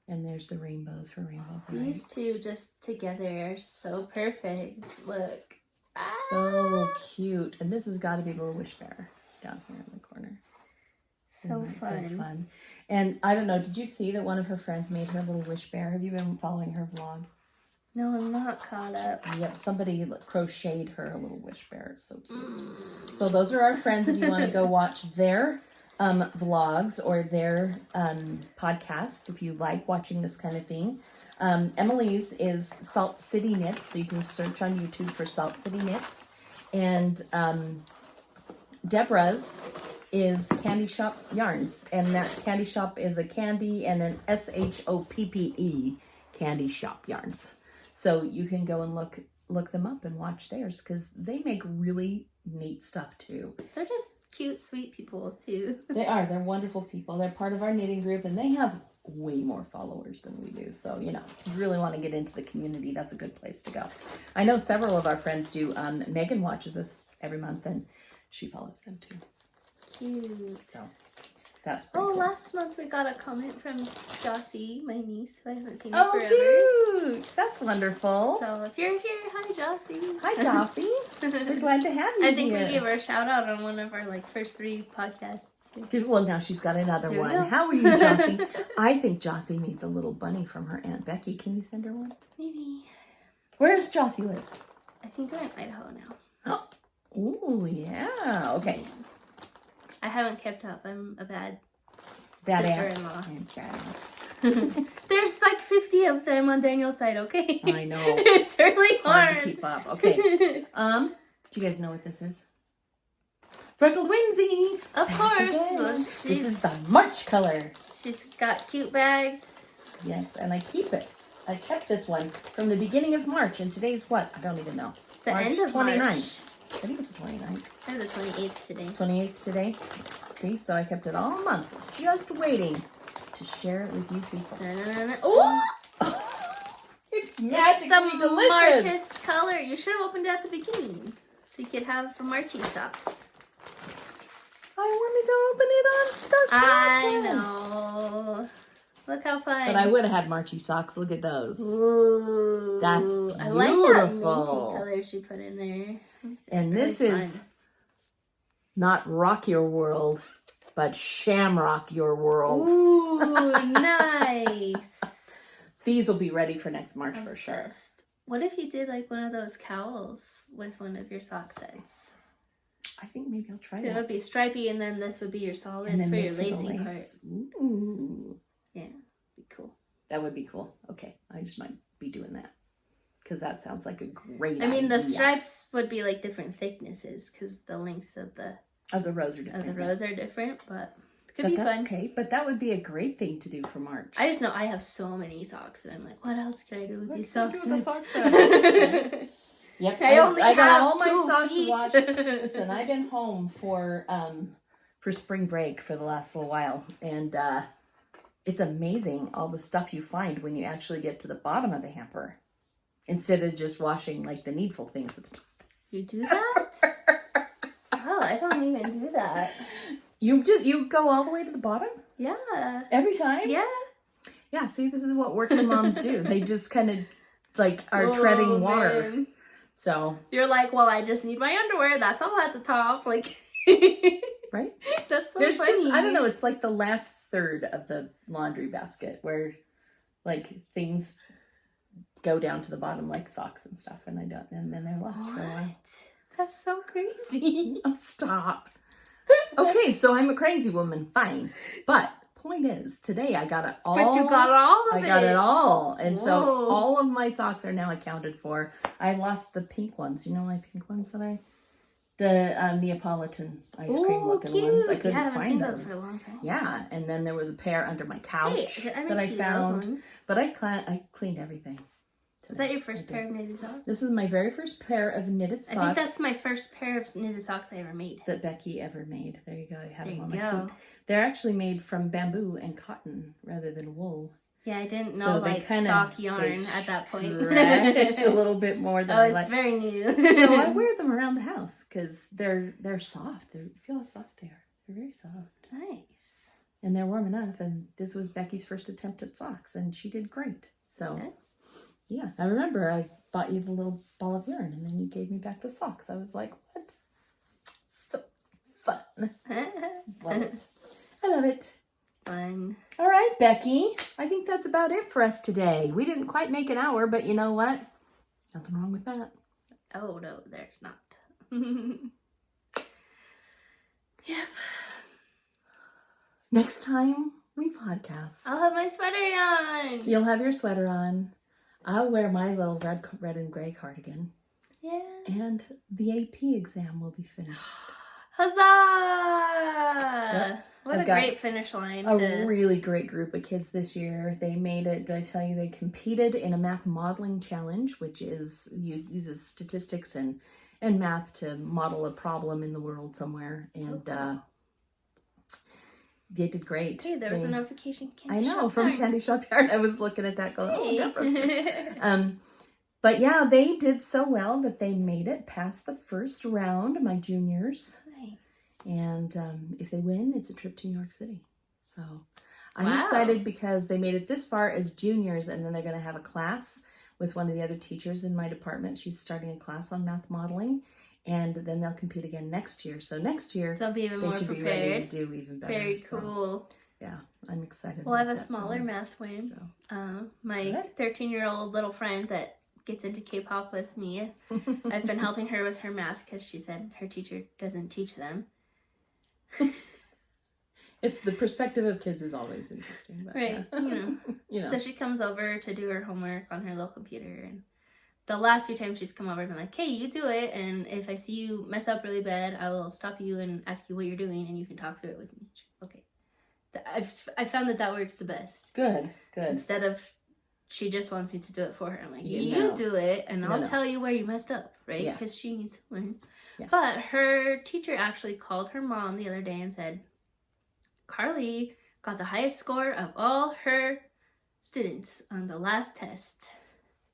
And there's the rainbows for Rainbow Bright. These two just together are so perfect. Look. So cute. And this has got to be the Little Wish Bear down here in the corner. So fun. So fun. And I don't know, did you see that one of her friends made her little wish bear? Have you been following her vlog? No, I'm not caught up. Yep, somebody crocheted her a little wish bear. It's so cute. So those are our friends. If you want to go watch their vlogs or their podcasts, if you like watching this kind of thing. Emily's is Salt City Knits, so you can search on YouTube for Salt City Knits. And Deborah's is Candy Shop Yarns, and that Candy Shop is a candy and an SHOPPE Candy Shop Yarns. So you can go and look them up and watch theirs because they make really neat stuff too. They're just cute, sweet people too. They are. They're wonderful people. They're part of our knitting group, and they have way more followers than we do. So, you know, if you really want to get into the community, that's a good place to go. I know several of our friends do. Megan watches us every month, and she follows them too. Cute. So that's pretty cool. Last month we got a comment from Jossie, my niece, who I haven't seen in forever. Cute! That's wonderful. So if you're here, hi Jossie. Hi Jossie. We're glad to have you I think here. we gave her a shout out on one of our first 3 podcasts. Well, now she's got another one. Go. How are you, Jossie? I think Jossie needs a little bunny from her Aunt Becky. Can you send her one? Maybe. Where does Jossie live? I think we're in Idaho now. Oh, yeah. Okay. I haven't kept up. I'm a bad sister-in-law. There's 50 of them on Daniel's side, okay? I know. It's really hard to keep up. Okay. Do you guys know what this is? Freckled Whimsy. Of course. So this is the March color. She's got cute bags. Yes, and I keep it. I kept this one from the beginning of March, and today's what? I don't even know. The March end of 29th. March. I think it's the 29th. Or the 28th today. 28th today. See, so I kept it all month, just waiting to share it with you people. Oh! It's magically the delicious. Marchest color. You should have opened it at the beginning, so you could have Marchy socks. I wanted to open it on the I know. Look how fun. But I would have had Marchy socks. Look at those. Ooh. That's beautiful. I like that minty color she put in there. And this is not Rock Your World, but Shamrock Your World. Ooh, nice. These will be ready for next March for sure. What if you did one of those cowls with one of your sock sets? I think maybe I'll try that. It would be stripy, and then this would be your solid for your lacy part. Ooh. Yeah, be cool. That would be cool. Okay, I just might be doing that. Because that sounds like a great idea. I mean, the stripes would be different thicknesses because the lengths of the rows are different. But it could be fun. Okay, but that would be a great thing to do for March. I just know I have so many socks, and I'm like, what else can I do with these socks? Yep, I got all my socks washed. Listen, I've been home for spring break for the last little while, and it's amazing all the stuff you find when you actually get to the bottom of the hamper. Instead of just washing the needful things at the top. You do that? Oh, I don't even do that. You go all the way to the bottom? Yeah. Every time? Yeah. Yeah, see, this is what working moms do. They just kind of are treading water. Man. So you're like, well, I just need my underwear. That's all at the top. Right. Right? That's so There's funny. just, I don't know, it's like the last third of the laundry basket where like things go down to the bottom like socks and stuff, and then they're lost for a while. That's so crazy. Oh, stop. Okay, so I'm a crazy woman, fine. But point is, today I got it all. But you got all of it. I got it all. And so Whoa. all of my socks are now accounted for. I lost the pink ones. You know my pink ones that the Neapolitan ice cream looking ones. I couldn't find those. For a long time. Yeah, and then there was a pair under my couch Hey, that I found. But I cleaned everything. Is that your first pair of knitted socks? This is my very first pair of knitted socks. I think that's my first pair of knitted socks I ever made. That Becky ever made. There you go. I have them on my feet. They're actually made from bamboo and cotton rather than wool. Yeah, I didn't know So like sock yarn at that point. Stretch a little bit more than I like. It's very new. So I wear them around the house because they're soft. Feel how soft they are. They're very soft. Nice. And they're warm enough. And this was Becky's first attempt at socks, and she did great. So. Okay. Yeah, I remember I bought you the little ball of yarn and then you gave me back the socks. I was like, what? So fun. Love it. I love it. Fun. All right, Becky. I think that's about it for us today. We didn't quite make an hour, but you know what? Nothing wrong with that. Oh, no, there's not. Yeah. Next time we podcast. I'll have my sweater on. You'll have your sweater on. I'll wear my little red and gray cardigan. Yeah. And the AP exam will be finished. Huzzah! Yep. What a great finish line. A really great group of kids this year. They made it, did I tell you, they competed in a math modeling challenge, which uses statistics and math to model a problem in the world somewhere. And they did great. Hey, there was a notification. From Candy Shop Yarn. I was looking at that going, hey. Oh, but yeah, they did so well that they made it past the first round, my juniors. Nice. And if they win, it's a trip to New York City. So I'm excited because they made it this far as juniors, and then they're going to have a class with one of the other teachers in my department. She's starting a class on math modeling. And then they'll compete again next year. So next year, they'll be even more should prepared. Be ready to do even better. Very cool. Yeah, I'm excited. Well, I have a smaller math win. So. My 13-year-old little friend that gets into K-pop with me, I've been helping her with her math because she said her teacher doesn't teach them. It's the perspective of kids is always interesting. But, right, you know. So she comes over to do her homework on her little computer, and the last few times she's come over and been like, hey, you do it, and if I see you mess up really bad, I will stop you and ask you what you're doing, and you can talk through it with me. Okay. I found that works the best. Good. Instead of she just wants me to do it for her. I'm like, you do it, and I'll tell you where you messed up, right? Because she needs to learn. Yeah. But her teacher actually called her mom the other day and said, Carly got the highest score of all her students on the last test.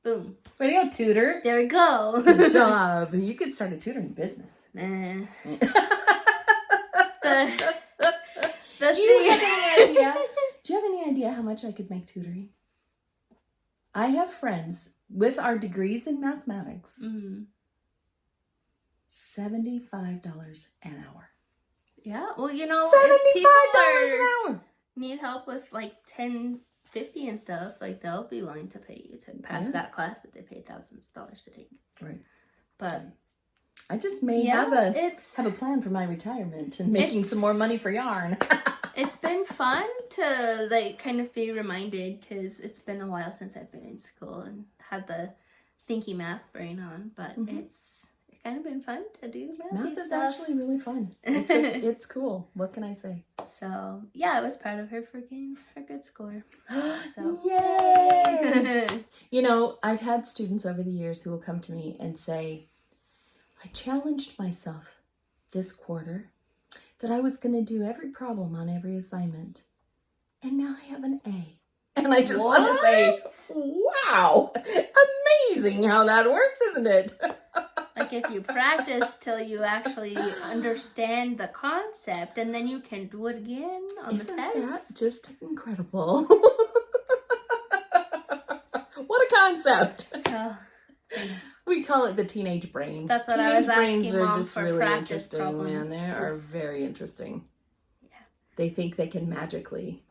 Boom. Way to go, tutor. There we go. Good job. You could start a tutoring business. Nah. Do you have any idea how much I could make tutoring? I have friends with our degrees in mathematics. Mm-hmm. $75 an hour. Yeah. Well, you know, $75 an hour. Need help with like 1050 and stuff, like they'll be willing to pay you to pass that class that they pay thousands of dollars to take. Right. But I just may have a plan for my retirement and making some more money for yarn. It's been fun to like kind of be reminded because it's been a while since I've been in school and had the thinky math brain on, but it's kind of been fun to do math is actually really fun. It's cool. What can I say? So yeah, I was proud of her for getting her good score. So yay! You know, I've had students over the years who will come to me and say, I challenged myself this quarter that I was going to do every problem on every assignment, and now I have an A. And I just want to say, wow, amazing how that works, isn't it? Like if you practice till you actually understand the concept, and then you can do it again on the test. Isn't that just incredible? What a concept! So, We call it the teenage brain. That's what I was asking brains Mom are just for really practice interesting, problems. man. They are very interesting. Yeah. They think they can magically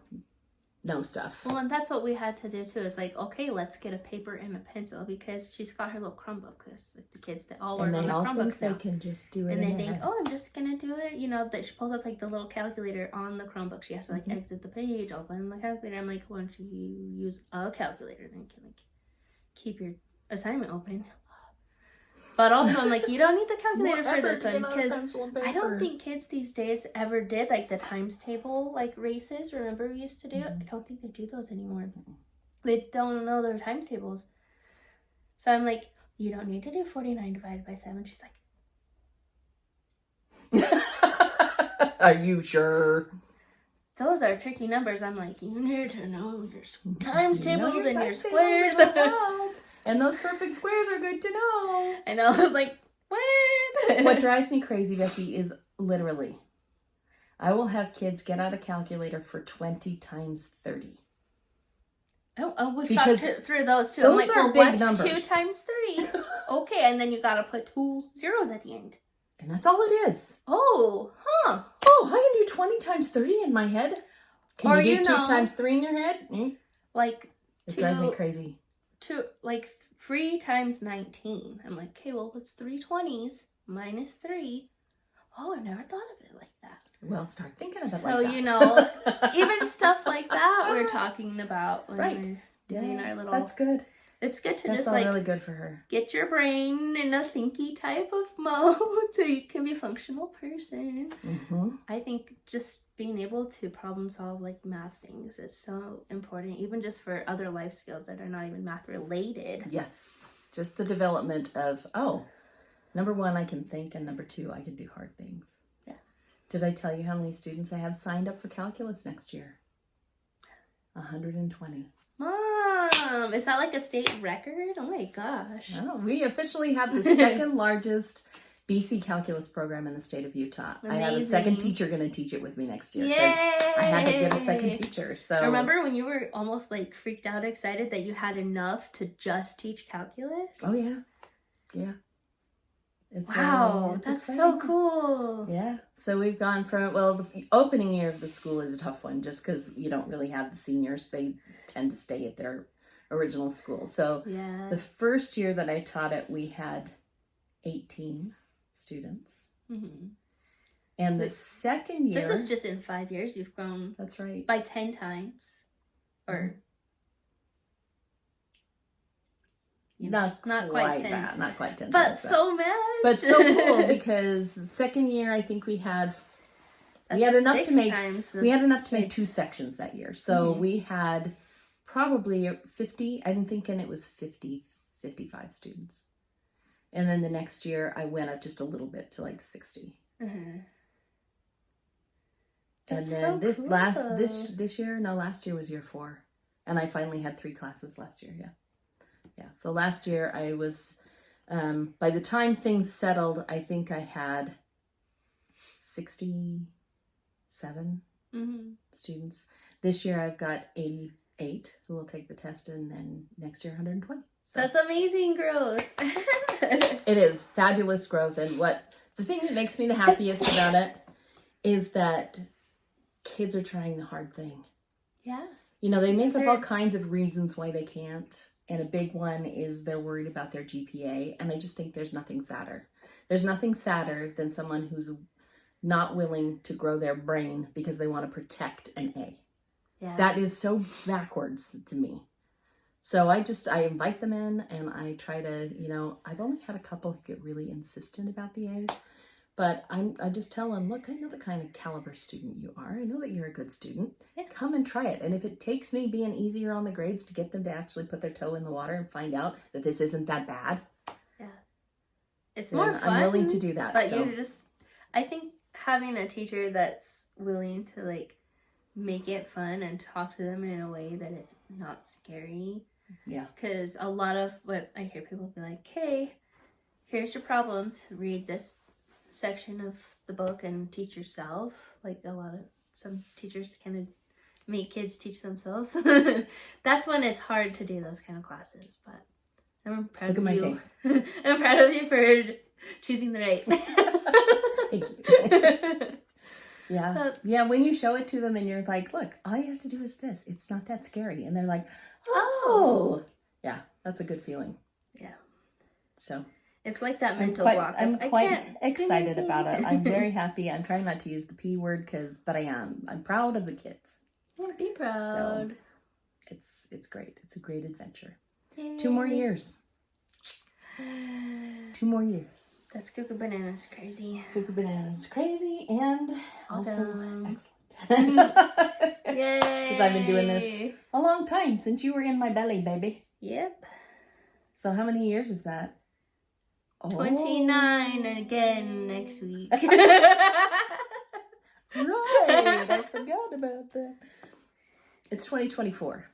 know stuff. Well, and that's what we had to do too. Is like, okay, let's get a paper and a pencil because she's got her little Chromebook. Because like the kids that all work on the Chromebooks now. They can just do it. And they think, oh, I'm just gonna do it. You know, that she pulls up like the little calculator on the Chromebook. She has to like exit the page, open the calculator. I'm like, why don't you use a calculator? Then you can like keep your assignment open. But also, I'm like, you don't need the calculator for this one because I don't think kids these days ever did like the times table like races. Remember we used to do? I don't think they do those anymore. They don't know their times tables. So I'm like, you don't need to do 49 divided by 7. She's like, are you sure? Those are tricky numbers. I'm like, you need to know your times tables and your times squares. And those perfect squares are good to know. I know. I'm like, what? What drives me crazy, Becky, is literally, I will have kids get out a calculator for 20 times 30. Oh, we've talked through those too. Those I'm like, are big what's numbers. 2 times 3? Okay, and then you gotta put 2 zeros at the end. And that's all it is. Oh, huh. Oh, I can do 20 times 30 in my head. Can Or you do 2 times 3 in your head? Like, it drives me crazy. 3 times 19. I'm like, okay, well, it's 3 20s minus 3. Oh, I never thought of it like that. Well, start thinking of it like that. So, you know, even stuff like that we're talking about when we're doing our little... That's good. It's good to That's just, all like, really good for her. Get your brain in a thinky type of mode so you can be a functional person. I think just being able to problem solve, like, math things is so important, even just for other life skills that are not even math related. Yes. Just the development of, oh, number 1, I can think, and number 2, I can do hard things. Yeah. Did I tell you how many students I have signed up for calculus next year? 120. Mom, is that like a state record? Oh my gosh. Oh, we officially have the second largest BC calculus program in the state of Utah. Amazing. I have a second teacher going to teach it with me next year because I had to get a second teacher. So remember when you were almost like freaked out excited that you had enough to just teach calculus? Oh yeah. Yeah. It's that's exciting. So cool. Yeah. So we've gone from, well, the opening year of the school is a tough one just because you don't really have the seniors. They tend to stay at their original school. So the first year that I taught it, we had 18 students. And the second year... This is just in 5 years. You've grown... That's right. By 10 times. Or... Not quite 10. That. Not quite 10 but times. So much. But so cool because the second year, I think we had enough to make 2 sections that year. So we had probably 50, I'm thinking it was 50, 55 students. And then the next year I went up just a little bit to like 60. And then last year was year 4. And I finally had 3 classes last year. Yeah. So last year I was, by the time things settled, I think I had 67 students. This year I've got 88 who will take the test, and then next year 120. So that's amazing growth. It is fabulous growth. And the thing that makes me the happiest about it is that kids are trying the hard thing. Yeah. You know, they make up all kinds of reasons why they can't. And a big one is they're worried about their GPA. And I just think there's nothing sadder. There's nothing sadder than someone who's not willing to grow their brain because they want to protect an A. Yeah. That is so backwards to me. So I invite them in and I try to, I've only had a couple who get really insistent about the A's. But I just tell them, look, I know the kind of caliber student you are. I know that you're a good student. Yeah. Come and try it. And if it takes me being easier on the grades to get them to actually put their toe in the water and find out that this isn't that bad. Yeah. It's more fun. I'm willing to do that. But I think having a teacher that's willing to make it fun and talk to them in a way that it's not scary. Yeah. Because a lot of what I hear people be like, hey, here's your problems. Read this section of the book and teach yourself. Some teachers kind of make kids teach themselves. That's when it's hard to do those kind of classes. But I'm proud Look of at you. my face. I'm proud of you for choosing the right. Thank you. Yeah, when you show it to them and you're like, look, all you have to do is this. It's not that scary. And they're like, oh. Yeah, that's a good feeling. Yeah. So it's like that mental block. I'm quite excited about it. I'm very happy. I'm trying not to use the P word, but I am. I'm proud of the kids. Yeah, be proud. So it's great. It's a great adventure. Yay. 2 more years. 2 more years. That's Cuckoo Bananas crazy. Cuckoo Bananas crazy and also Awesome. excellent. Yay! Because I've been doing this a long time, since you were in my belly, baby. Yep. So how many years is that? 29 again next week. Right, I forgot about that. It's 2024.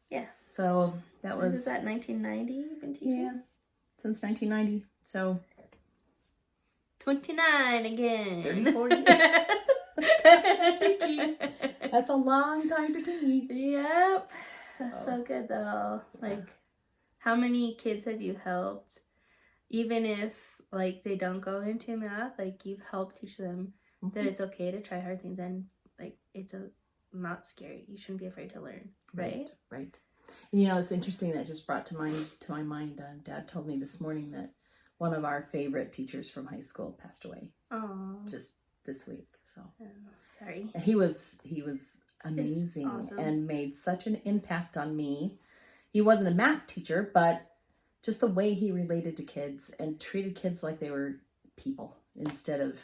Yeah. So that was... Was that 1990 you've been teaching? Yeah, since 1990. So... 29 again. 34 years. That's a long time to teach. Yep. That's so good though. Yeah. Like, how many kids have you helped? Even if like they don't go into math, like you've helped teach them that it's okay to try hard things and like it's not scary. You shouldn't be afraid to learn, right? Right. And you know, it's interesting that just brought to my mind. Dad told me this morning that one of our favorite teachers from high school passed away. Oh, just this week. So sorry. He was amazing. Awesome. And made such an impact on me. He wasn't a math teacher, but just the way he related to kids and treated kids like they were people instead of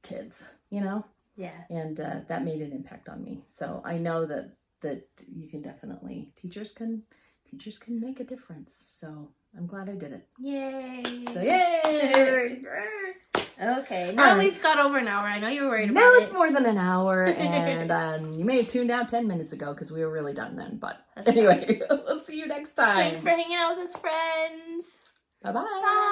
kids, you know? Yeah. And that made an impact on me. So I know that you can definitely, teachers can make a difference. So I'm glad I did it. Yay. So yay. Okay, now we've got over an hour. I know you were worried about it. Now it's more than an hour, and you may have tuned out 10 minutes ago because we were really done then. But anyway, we'll see you next time. Thanks for hanging out with us, friends. Bye-bye. Bye.